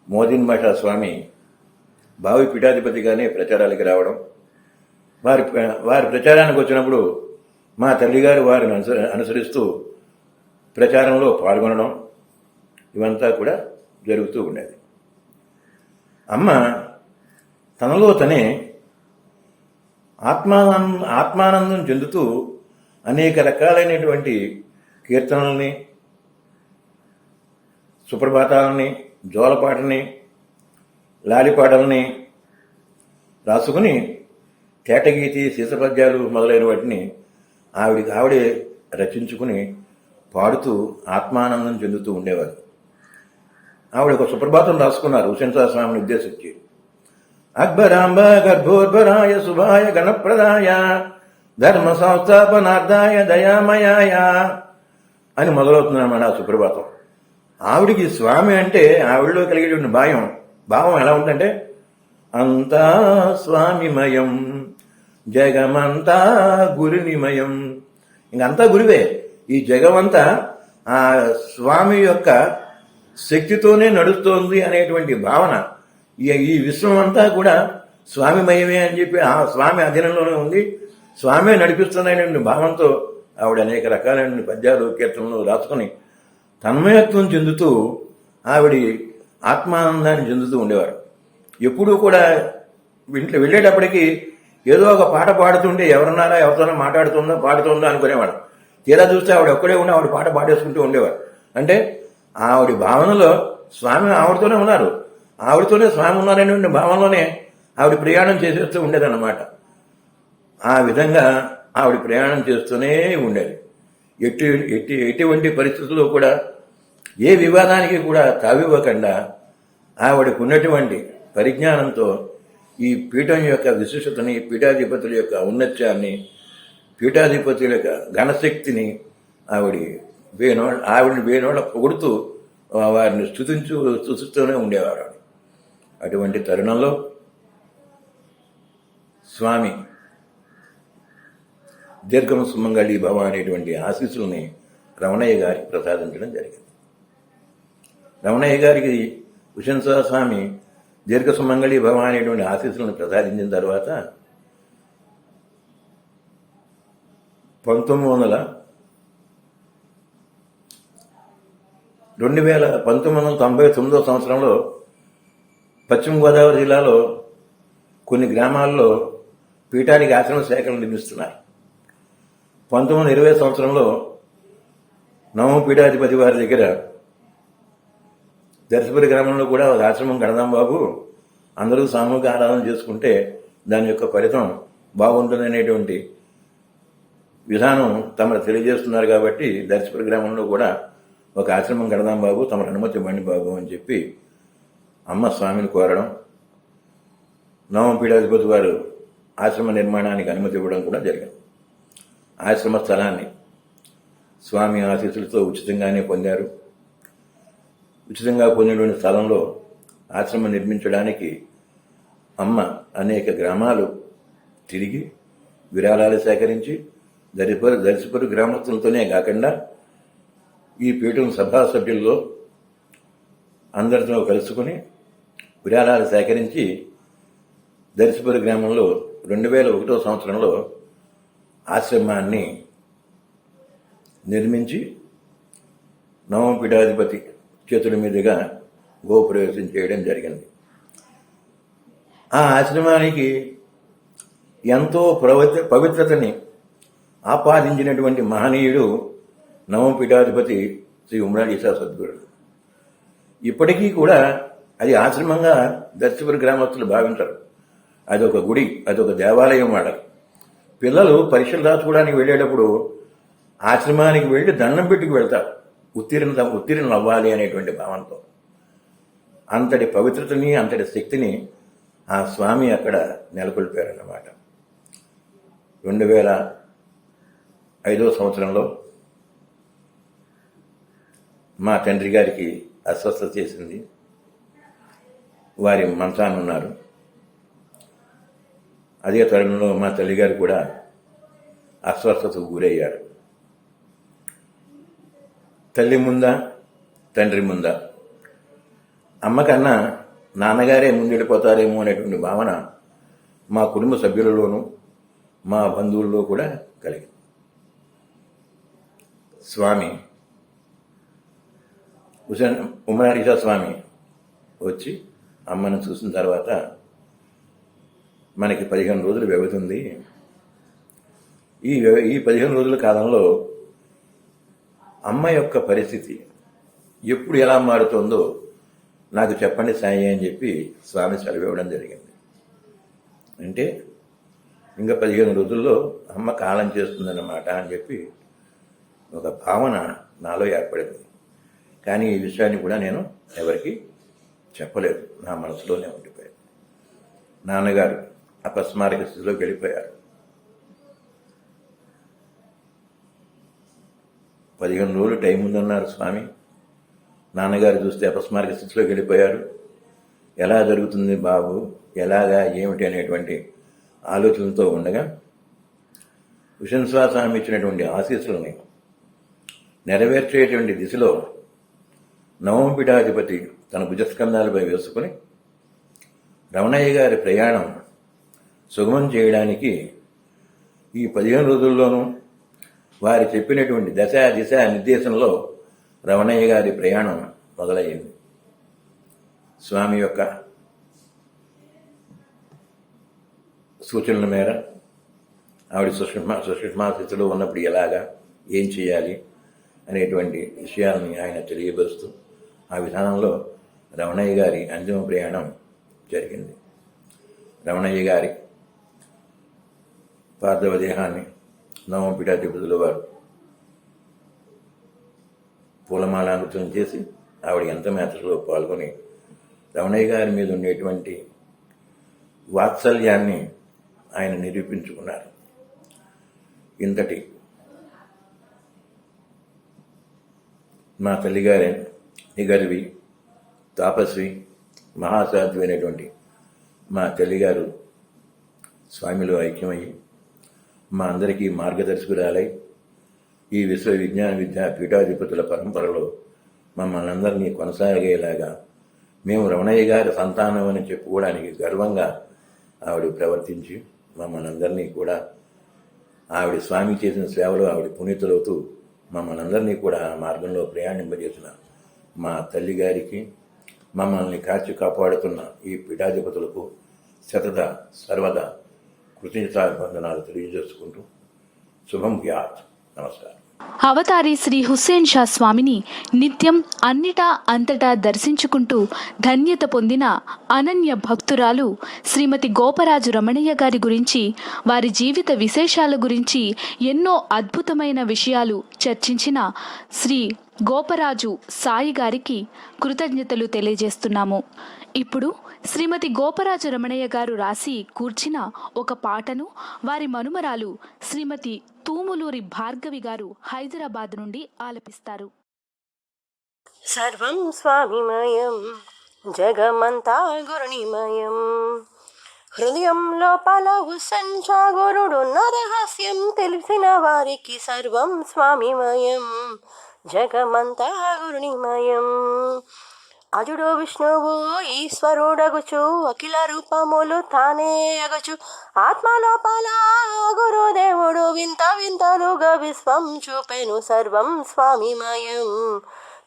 మోహద్దీన్ బాషా స్వామి భావి పీఠాధిపతిగానే ప్రచారానికి రావడం, వారి ప్రచారానికి వచ్చినప్పుడు మా తల్లిగారు వారిని అనుసరిస్తూ ప్రచారంలో పాల్గొనడం, ఇవంతా కూడా జరుగుతూ ఉండేది. అమ్మ తనలో తనే ఆత్మానందం చెందుతూ అనేక రకాలైనటువంటి కీర్తనల్ని, సుప్రభాతాలని, జోలపాటల్ని, లాలిపాటల్ని రాసుకుని కేటగీతి, సీసపద్యాలు మొదలైన వాటిని ఆవిడే రచించుకుని పాడుతూ ఆత్మానందం చెందుతూ ఉండేవారు. ఆవిడ ఒక సుప్రభాతం రాసుకున్నారు విష్ణుస్వామి స్వామిని ఉద్దేశించి. అక్బరాంబ గర్భోద్భరాయ శుభాయ గణప్రదాయ ధర్మ సంస్థాపనార్థాయ దయామయాయ అని మొదలవుతుందన్నమాట ఆ సుప్రభాతం. ఆవిడికి స్వామి అంటే ఆవిడలో కలిగేటువంటి భావం ఎలా ఉందంటే, అంతా స్వామిమయం జగమంతా గురునిమయం. ఇంకంతా గురువే, ఈ జగమంతా ఆ స్వామి యొక్క శక్తితోనే నడుస్తోంది అనేటువంటి భావన, ఈ విశ్వం అంతా కూడా స్వామిమయమే అని చెప్పి ఆ స్వామి అధీనంలోనే ఉంది, స్వామే నడిపిస్తున్నటువంటి భావంతో ఆవిడ అనేక రకాలైన పద్యాలు, కీర్తనలు రాసుకుని తన్మయత్వం చెందుతూ ఆవిడ ఆత్మానందాన్ని చెందుతూ ఉండేవారు. ఎప్పుడూ కూడా ఇంట్లో వెళ్ళేటప్పటికి ఏదో ఒక పాట పాడుతుంటే ఎవరున్నారా ఎవరితోనో మాట్లాడుతుందో పాడుతుందో అనుకునేవాడు. తీరా చూస్తే ఆవిడ ఒక్కడే ఉండి ఆవిడ పాట పాడేసుకుంటూ ఉండేవాడు. అంటే ఆవిడ భావనలో స్వామి ఆవిడతోనే ఉన్నారు, ఆవిడతోనే స్వామి ఉన్నారనే భావనలోనే ఆవిడ ప్రయాణం చేసేస్తూ ఉండేదన్నమాట. ఆ విధంగా ఆవిడ ప్రయాణం చేస్తూనే ఉండేది. ఎటువంటి పరిస్థితుల్లో కూడా ఏ వివాదానికి కూడా తావివ్వకుండా ఆవిడకు ఉన్నటువంటి పరిజ్ఞానంతో ఈ పీఠం యొక్క విశిష్టతని, పీఠాధిపతుల యొక్క ఔన్నత్యాన్ని, పీఠాధిపతుల యొక్క ఘనశక్తిని ఆవిడని వేణోళ్ళ పొగుడుతూ వారిని స్తుతిస్తూనే ఉండేవారు. అటువంటి తరుణంలో స్వామి దీర్ఘం సుమంగళి భవ అనేటువంటి ఆశీస్సుల్ని రమణయ్య గారికి ప్రసాదించడం జరిగింది. రమణయ్య గారికి ఉషన్సా స్వామి దీర్ఘ సుమంగళి భవ అనేటువంటి ఆశీస్సులను ప్రసాదించిన తర్వాత 1999 సంవత్సరంలో పశ్చిమ గోదావరి జిల్లాలో కొన్ని గ్రామాల్లో పీఠానికి ఆశ్రమ శాఖలు నిర్మిస్తున్నారు. 1920 సంవత్సరంలో నవమ పీఠాధిపతి వారి దగ్గర దర్శపురి గ్రామంలో కూడా ఒక ఆశ్రమం కడదాం బాబు, అందరూ సామూహిక ఆరాధన చేసుకుంటే దాని యొక్క ఫలితం బాగుంటుందనేటువంటి విధానం తమరు తెలియజేస్తున్నారు. కాబట్టి దర్శపురి గ్రామంలో కూడా ఒక ఆశ్రమం కడదాం బాబు, తమరు అనుమతి ఇవ్వండి బాబు అని చెప్పి అమ్మ స్వామిని కోరడం, నవమ పీఠాధిపతి వారు ఆశ్రమ నిర్మాణానికి అనుమతి ఇవ్వడం కూడా జరిగింది. ఆశ్రమ స్థలాన్ని స్వామి ఆశీస్సులతో ఉచితంగానే పొందారు. ఉచితంగా పొందినటువంటి స్థలంలో ఆశ్రమం నిర్మించడానికి అమ్మ అనేక గ్రామాలు తిరిగి విరాళాలు సేకరించి దర్శపురి గ్రామస్తులతోనే కాకుండా ఈ పీఠం సభా సభ్యుల్లో అందరితో కలుసుకుని విరాళాలు సేకరించి దర్శపురి గ్రామంలో 2001 సంవత్సరంలో ఆశ్రమాన్ని నిర్మించి నవమ పీఠాధిపతి చేతుల మీదుగా గోప్రవేశం చేయడం జరిగింది. ఆ ఆశ్రమానికి ఎంతో పవిత్రతని ఆపాదించినటువంటి మహనీయుడు నవమ పీఠాధిపతి శ్రీ ఉమ్మడి ఈశా సద్గురుడు. ఇప్పటికీ కూడా అది ఆశ్రమంగా దర్శపురి గ్రామస్తులు భావించరు. అదొక గుడి, అదొక దేవాలయం. వాళ్ళకి పిల్లలు పరీక్షలు రాసుకోవడానికి వెళ్ళేటప్పుడు ఆశ్రమానికి వెళ్ళి దండం పెట్టుకు వెళ్తారు, ఉత్తీర్ణం అవ్వాలి అనేటువంటి భావనతో. అంతటి పవిత్రతని, అంతటి శక్తిని ఆ స్వామి అక్కడ నెలకొల్పారన్నమాట. 2005 సంవత్సరంలో మా తండ్రి గారికి అస్వస్థత చేసింది. వారి మంచాన ఉన్నారు. అదే తరుణంలో మా తల్లిగారు కూడా అస్వస్థతకు గురయ్యారు. తల్లి ముందా తండ్రి ముందా, అమ్మకన్నా నాన్నగారే ముందెళ్ళిపోతారేమో అనేటువంటి భావన మా కుటుంబ సభ్యులలోనూ మా బంధువుల్లో కూడా కలిగింది. స్వామి ఉమ్మడి ఈశా స్వామి వచ్చి అమ్మను చూసిన తర్వాత మనకి 15 రోజులు వ్యవధి ఉంది. ఈ 15 రోజుల కాలంలో అమ్మ యొక్క పరిస్థితి ఎప్పుడు ఎలా మారుతుందో నాకు చెప్పండి సాయి అని చెప్పి స్వామి సెలవివ్వడం జరిగింది. అంటే ఇంకా 15 రోజుల్లో అమ్మ కాలం చేస్తుందన్నమాట అని చెప్పి ఒక భావన నాలో ఏర్పడింది. కానీ ఈ విషయాన్ని కూడా నేను ఎవరికి చెప్పలేదు, నా మనసులోనే ఉండిపోయాను. నాన్నగారు అపస్మారక స్థితిలోకి వెళ్ళిపోయారు. 15 రోజులు టైం ఉందన్నారు స్వామి. నాన్నగారు చూస్తే అపస్మారక స్థితిలోకి వెళ్ళిపోయారు. ఎలా జరుగుతుంది బాబు, ఎలాగా ఏమిటి అనేటువంటి ఆలోచనతో ఉండగా విషన్స్వామి ఇచ్చినటువంటి ఆశీస్సులని నెరవేర్చేటువంటి దిశలో నవమ పీఠాధిపతి తన భుజస్కంధాలపై వేసుకుని రమణయ్య గారి ప్రయాణం సుగమం చేయడానికి ఈ 15 రోజుల్లోనూ వారి చెప్పినటువంటి దశ దిశ నిర్దేశంలో రమణయ్య గారి ప్రయాణం మొదలయ్యింది. స్వామి యొక్క సూచనల మేర ఆవిడ సుష్మా స్థితిలో ఉన్నప్పుడు ఎలాగా ఏం చేయాలి అనేటువంటి విషయాలని ఆయన తెలియబరుస్తూ ఆ విధానంలో రమణయ్య గారి అంతిమ ప్రయాణం జరిగింది. రమణయ్య గారి పార్థివ దేహాన్ని నవమపీఠాధిపతుల వారు పూలమాలాంకృతం చేసి ఆవిడ అంతమయాత్రలో పాల్గొని రమణయ్య గారి మీద ఉండేటువంటి వాత్సల్యాన్ని ఆయన నిరూపించుకున్నారు. ఇంతటి మా తల్లిగారి నిగర్వి, తాపస్వి, మహాసాధ్వి అయినటువంటి మా తల్లిగారు స్వామిలో ఐక్యమయ్యి మా అందరికీ మార్గదర్శకురాలై ఈ విశ్వవిజ్ఞాన విద్యా పీఠాధిపతుల పరంపరలో మమ్మల్ని అందరినీ కొనసాగేలాగా మేము రమణయ్య గారి సంతానం అని చెప్పుకోవడానికి గర్వంగా ఆవిడ ప్రవర్తించి మమ్మల్ని అందరినీ కూడా ఆవిడ స్వామి చేసిన సేవలో ఆవిడ పునీతులవుతూ మమ్మల్ని అందరినీ కూడా ఆ మార్గంలో ప్రయాణింపజేసిన మా తల్లిగారికి, మమ్మల్ని కాచి కాపాడుతున్న ఈ పీఠాధిపతులకు సతత సర్వదా కృతజ్ఞతాభివందనాలు తెలియజేసుకుంటూ శుభం వ్యాత్. నమస్కారం. అవతారి శ్రీ హుస్సేన్ షా స్వామిని నిత్యం అన్నిటా అంతటా దర్శించుకుంటూ ధన్యత పొందిన అనన్య భక్తురాలు శ్రీమతి గోపరాజు రమణయ్య గారి గురించి, వారి జీవిత విశేషాల గురించి ఎన్నో అద్భుతమైన విషయాలు చర్చించిన శ్రీ గోపరాజు సాయి గారికి కృతజ్ఞతలు తెలియజేస్తున్నాము. ఇప్పుడు శ్రీమతి గోపరాజు రమణయ్య గారు రాసి కూర్చిన ఒక పాటను వారి మనుమరాలు శ్రీమతి తూములూరి భార్గవి గారు హైదరాబాద్ నుండి ఆలపిస్తారు. సర్వం స్వామిమయం జగమంతా గురునిమయం, హృదయం లోపల ఉసంచా గురుడున్న రహస్యం తెలిసిన వారికి సర్వం స్వామిమయం జగమంతా గురునిమయం. అజుడు విష్ణువు ఈశ్వరుడగుచు అఖిల రూపములు తానే అగచు, ఆత్మలోపల గురుదేవుడు వింత వింతలుగా విశ్వం చూపెను సర్వం స్వామిమయం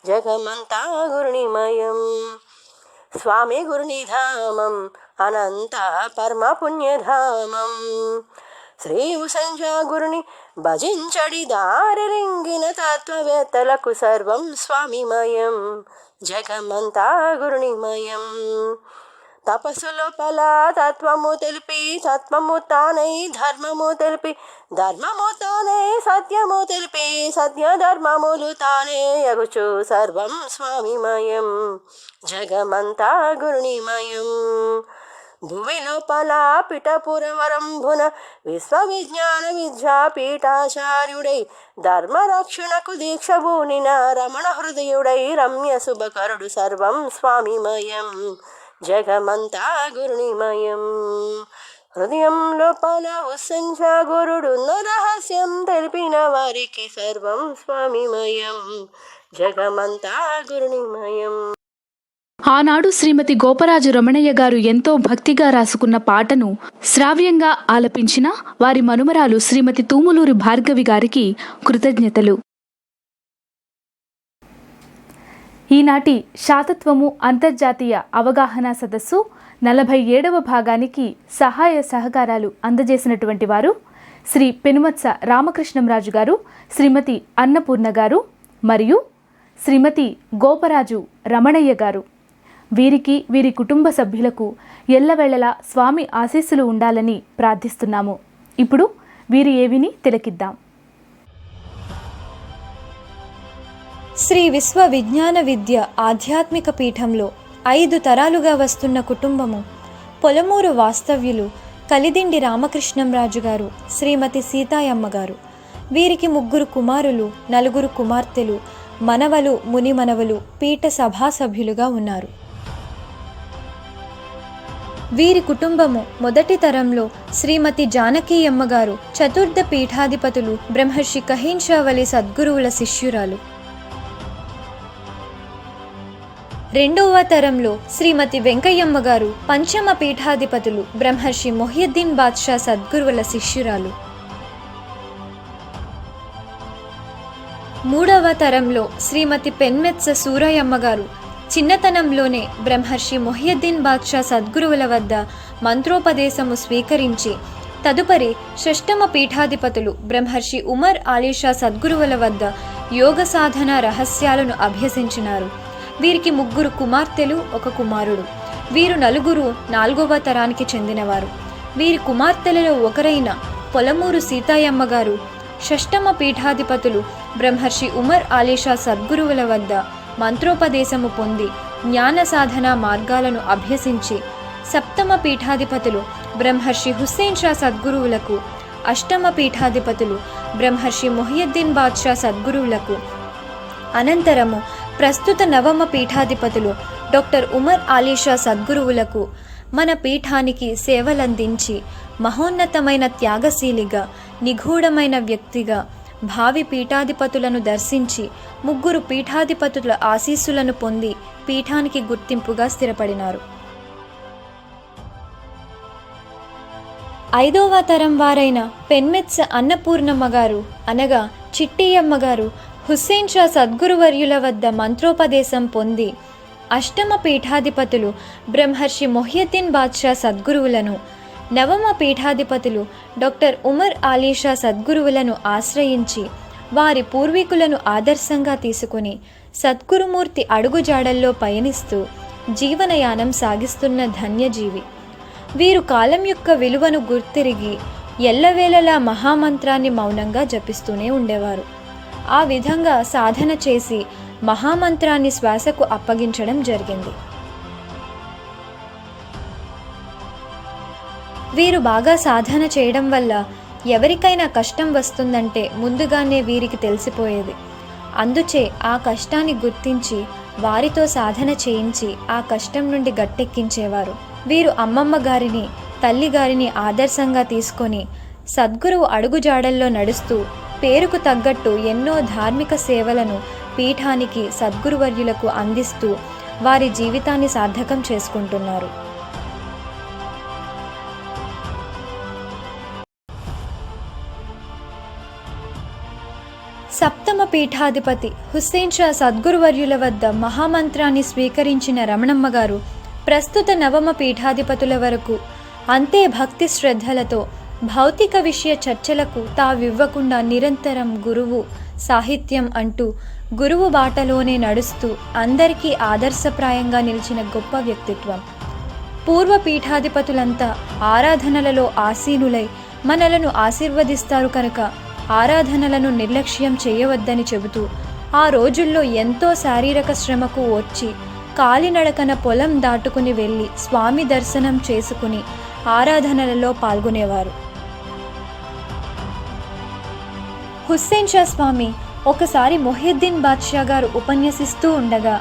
జగమంతా గురునిమయం. స్వామి గురునిధామం అనంత పరమ పుణ్యధామం, శ్రీ ఉసంజా గురుని భజించడి దారి రింగిన తత్వవేత్తలకు సర్వం స్వామిమయం జగమంతా గురునిమయం. తపస్సులోపల తత్వము తెలిపి సత్వము తానై ధర్మము తెలిపి ధర్మము తానై సత్యము తెలిపి సత్య ధర్మములు తానే అగుచు సర్వం స్వామిమయం జగమంతా గురునిమయం. భువి లోపల పిఠపురవరంభున విశ్వవిజ్ఞాన విద్యాపీఠాచార్యుడై ధర్మరక్షణకు దీక్షభూనిన రమణ హృదయుడై రమ్య శుభకరుడు సర్వం స్వామిమయం జగమంతా గురునిమయం. హృదయం లోపల ఉసంచా గురుడున్న రహస్యం తెలిపిన వారికి సర్వం స్వామిమయం జగమంతా గురునిమయం. ఆనాడు శ్రీమతి గోపరాజు రమణయ్య గారు ఎంతో భక్తిగా రాసుకున్న పాటను శ్రావ్యంగా ఆలపించిన వారి మనుమరాలు శ్రీమతి తూములూరి భార్గవి గారికి కృతజ్ఞతలు. ఈనాటి శాతత్వము అంతర్జాతీయ అవగాహన సదస్సు 47వ భాగానికి సహాయ సహకారాలు అందజేసినటువంటి వారు శ్రీ పెనుమత్స రామకృష్ణంరాజు గారు, శ్రీమతి అన్నపూర్ణ గారు మరియు శ్రీమతి గోపరాజు రమణయ్య గారు. వీరికి వీరి కుటుంబ సభ్యులకు ఎల్లవేళలా స్వామి ఆశీస్సులు ఉండాలని ప్రార్థిస్తున్నాము. ఇప్పుడు వీరి ఏవిని తిలకిద్దాం. శ్రీ విశ్వ విజ్ఞాన విద్య ఆధ్యాత్మిక పీఠంలో 5 తరాలుగా వస్తున్న కుటుంబము పొలమూరు వాస్తవ్యులు కలిదిండి రామకృష్ణంరాజు గారు, శ్రీమతి సీతాయమ్మ గారు. వీరికి 3 కుమారులు, 4 కుమార్తెలు, మనవలు, మునిమనవలు పీఠ సభాసభ్యులుగా ఉన్నారు. వీరి కుటుంబము మొదటి తరంలో శ్రీమతి జానకీయమ్మ గారు చతుర్థ పీఠాధిపతులు బ్రహ్మర్షి కహీన్షావలి సద్గురువుల శిష్యురాలు. రెండవ తరంలో శ్రీమతి వెంకయ్యమ్మ గారు పంచమ పీఠాధిపతులు బ్రహ్మర్షి మొహియుద్దీన్ బాద్షా సద్గురువుల శిష్యురాలు. మూడవ తరంలో శ్రీమతి పెన్మెత్స సూరయ్యమ్మ గారు చిన్నతనంలోనే బ్రహ్మర్షి మొహియుద్దీన్ బాద్షా సద్గురువుల వద్ద మంత్రోపదేశము స్వీకరించి తదుపరి షష్టమ పీఠాధిపతులు బ్రహ్మర్షి ఉమర్ ఆలీషా సద్గురువుల వద్ద యోగ సాధన రహస్యాలను అభ్యసించినారు. వీరికి 3 కుమార్తెలు, 1 కుమారుడు. వీరు నలుగురు 4వ తరానికి చెందినవారు. వీరి కుమార్తెలలో ఒకరైన పొలమూరు సీతాయమ్మ గారు షష్టమ పీఠాధిపతులు బ్రహ్మర్షి ఉమర్ ఆలీషా సద్గురువుల వద్ద మంత్రోపదేశము పొంది జ్ఞాన సాధన మార్గాలను అభ్యసించి సప్తమ పీఠాధిపతులు బ్రహ్మర్షి హుస్సేన్ షా సద్గురువులకు, అష్టమ పీఠాధిపతులు బ్రహ్మర్షి మొహియుద్దీన్ బాద్షా సద్గురువులకు, అనంతరము ప్రస్తుత నవమ పీఠాధిపతులు డాక్టర్ ఉమర్ ఆలీషా సద్గురువులకు మన పీఠానికి సేవలందించి మహోన్నతమైన త్యాగశీలిగా, నిగూఢమైన వ్యక్తిగా భావి పీఠాధిపతులను దర్శించి 3 పీఠాధిపతుల ఆశీస్సులను పొంది పీఠానికి గుర్తింపుగా స్థిరపడినారు. 5వ తరం వారైన పెన్మెత్స అన్నపూర్ణమ్మ గారు అనగా చిట్టియమ్మ గారు హుస్సేన్ షా సద్గురువర్యుల వద్ద మంత్రోపదేశం పొంది అష్టమ పీఠాధిపతులు బ్రహ్మర్షి మొహియుద్దీన్ బాద్షా సద్గురువులను, నవమ పీఠాధిపతులు డాక్టర్ ఉమర్ ఆలీషా సద్గురువులను ఆశ్రయించి వారి పూర్వీకులను ఆదర్శంగా తీసుకుని సద్గురుమూర్తి అడుగుజాడల్లో పయనిస్తూ జీవనయానం సాగిస్తున్న ధన్యజీవి. వీరు కాలం యొక్క విలువను గుర్తిరిగి ఎల్లవేళలా మహామంత్రాన్ని మౌనంగా జపిస్తూనే ఉండేవారు. ఆ విధంగా సాధన చేసి మహామంత్రాన్ని శ్వాసకు అప్పగించడం జరిగింది. వీరు బాగా సాధన చేయడం వల్ల ఎవరికైనా కష్టం వస్తుందంటే ముందుగానే వీరికి తెలిసిపోయేది. అందుచే ఆ కష్టాన్ని గుర్తించి వారితో సాధన చేయించి ఆ కష్టం నుండి గట్టెక్కించేవారు. వీరు అమ్మమ్మ గారిని, తల్లి గారిని ఆదర్శంగా తీసుకొని సద్గురువు అడుగుజాడల్లో నడుస్తూ పేరుకు తగ్గట్టు ఎన్నో ధార్మిక సేవలను పీఠానికి, సద్గురువర్యులకు అందిస్తూ వారి జీవితాన్ని సార్థకం చేసుకుంటున్నారు. సప్తమ పీఠాధిపతి హుస్సేన్ షా సద్గురువర్యుల వద్ద మహామంత్రాన్ని స్వీకరించిన రమణమ్మ గారు ప్రస్తుత నవమ పీఠాధిపతుల వరకు అంతే భక్తి శ్రద్ధలతో భౌతిక విషయ చర్చలకు తావివ్వకుండా నిరంతరం గురువు, సాహిత్యం అంటూ గురువు బాటలోనే నడుస్తూ అందరికీ ఆదర్శప్రాయంగా నిలిచిన గొప్ప వ్యక్తిత్వం. పూర్వ పీఠాధిపతులంతా ఆరాధనలలో ఆసీనులై మనలను ఆశీర్వదిస్తారు కనుక ఆరాధనలను నిర్లక్ష్యం చేయవద్దని చెబుతూ ఆ రోజుల్లో ఎంతో శారీరక శ్రమకు వచ్చి కాలినడకన పొలం దాటుకుని వెళ్ళి స్వామి దర్శనం చేసుకుని ఆరాధనలలో పాల్గొనేవారు. హుస్సేన్ షా స్వామి ఒకసారి మొహియుద్దీన్ బాద్షా గారు ఉపన్యసిస్తూ ఉండగా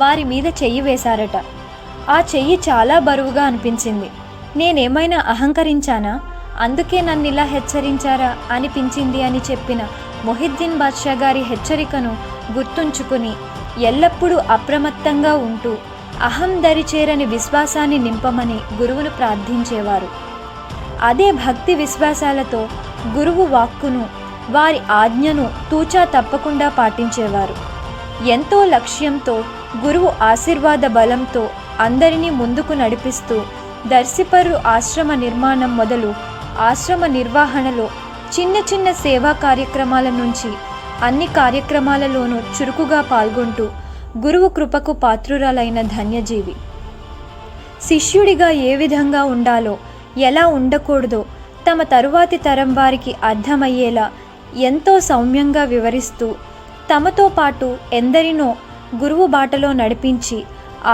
వారి మీద చెయ్యి వేశారట. ఆ చెయ్యి చాలా బరువుగా అనిపించింది. నేనేమైనా అహంకరించానా, అందుకే నన్నిలా హెచ్చరించారా అనిపించింది అని చెప్పిన మొహియుద్దీన్ బాద్షా గారి హెచ్చరికను గుర్తుంచుకుని ఎల్లప్పుడూ అప్రమత్తంగా ఉంటూ అహం దరిచేరని విశ్వాసాన్ని నింపమని గురువును ప్రార్థించేవారు. అదే భక్తి విశ్వాసాలతో గురువు వాక్కును, వారి ఆజ్ఞను తూచా తప్పకుండా పాటించేవారు. ఎంతో లక్ష్యంతో గురువు ఆశీర్వాద బలంతో అందరినీ ముందుకు నడిపిస్తూ దర్శిపర్రు ఆశ్రమ నిర్మాణం మొదలు ఆశ్రమ నిర్వహణలో చిన్న చిన్న సేవా కార్యక్రమాల నుంచి అన్ని కార్యక్రమాలలోనూ చురుకుగా పాల్గొంటూ గురువు కృపకు పాత్రురాలైన ధన్యజీవి. శిష్యుడిగా ఏ విధంగా ఉండాలో, ఎలా ఉండకూడదో తమ తరువాతి తరం వారికి అర్థమయ్యేలా ఎంతో సౌమ్యంగా వివరిస్తూ తమతో పాటు ఎందరినో గురువు బాటలో నడిపించి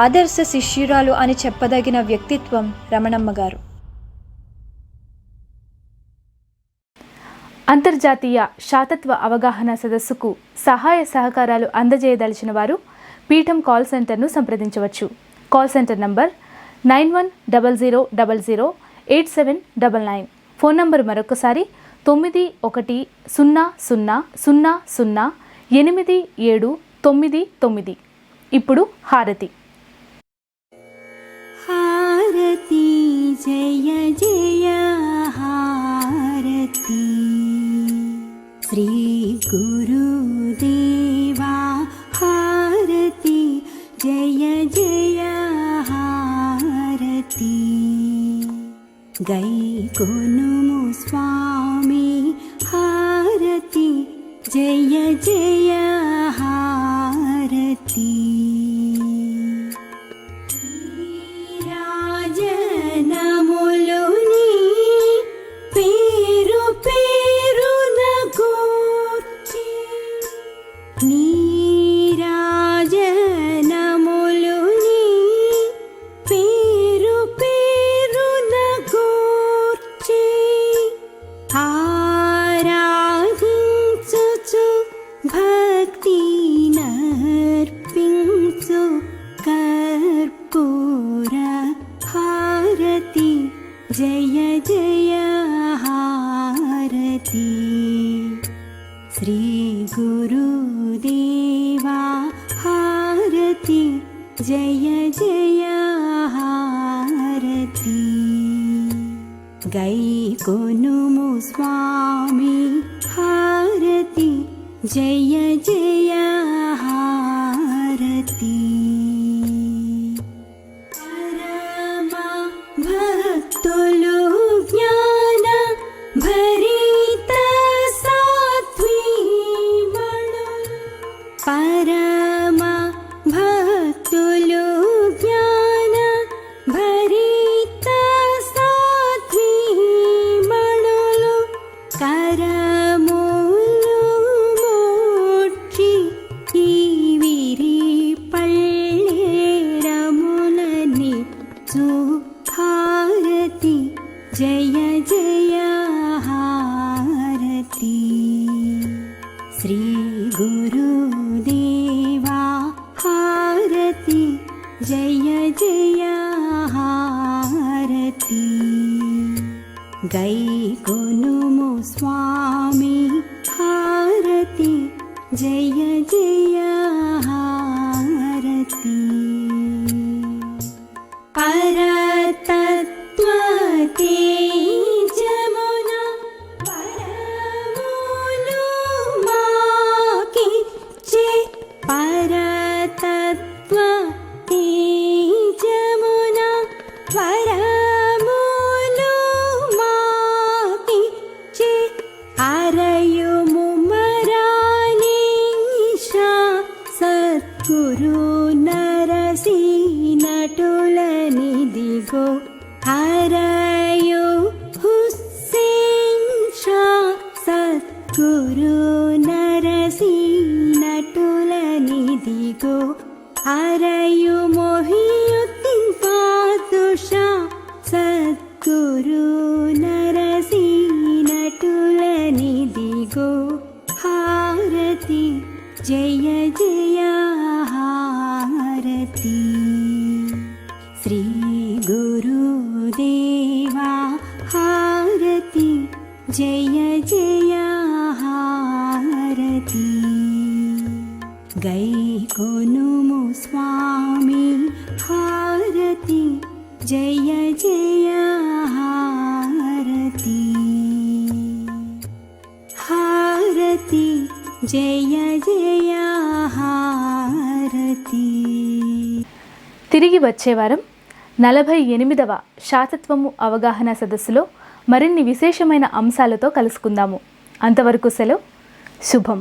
ఆదర్శ శిష్యురాలు అని చెప్పదగిన వ్యక్తిత్వం రమణమ్మ గారు. అంతర్జాతీయ శాతత్వ అవగాహన సదస్సుకు సహాయ సహకారాలు అందజేయదలిచిన వారు పీఠం కాల్ సెంటర్ను సంప్రదించవచ్చు. Call centre number 9100008799. Phone number మరొకసారి 9100008799. ఇప్పుడు హారతి. హారతి జయ జయ హారతి శ్రీ గురుదేవా హారతి జయ गैकोनुमु स्वामी हारति जय जय हारति राजनमुलुनि पेरु पेरुन गूर्చి నీరాజనములుని పేరు పేరున గూర్చి ఆరాధించుచు భక్తి నర్పించు కర్పూర హారతి జయ జయ హారతి శ్రీ గురుదేవా హారతి జయ జయ హారతి గైకొనుము స్వామి హారతి జయ జయ హారతి పరమ భక్తులు జ్ఞాన భరిత సాత్వీమణు పరమ భక్తులు జ్ఞాన భరిత సాత్వీమణులు కరములు మోక్షి ఈ విరి పళ్ళేరములని హారతి జయ జయ హారతి శ్రీ గురుదేవా హారతి జయ జయ హారతి గైకొనుము స్వామి హారతి జయ జయ హారతి పరతత్వతే జమున పరములు మాకిచ్చే పరతత్వతే జమున పరములు మాకిచ్చే అరయుము మరానీషా సద్గురు నరసి నటులనిదిగో హరయు హుస్సేన్ షా సద్గురు నరసి నటులనిదిగో హరయు మొహియుద్దీన్ పాదుషా సద్గురు నరసి నటులనిదిగో హారతి జయ జయ హారతి శ్రీ గురుదేవా హారతి జయ జయ హారతి గైకొనుము స్వామి హారతి జయ జయ హారతి హారతి జయ జయ హారతి. తిరిగి వచ్చే వారం 48వ శాతత్వము అవగాహన సదస్సులో మరిన్ని విశేషమైన అంశాలతో కలుసుకుందాము. అంతవరకు సెలవు. శుభం.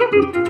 Thank you.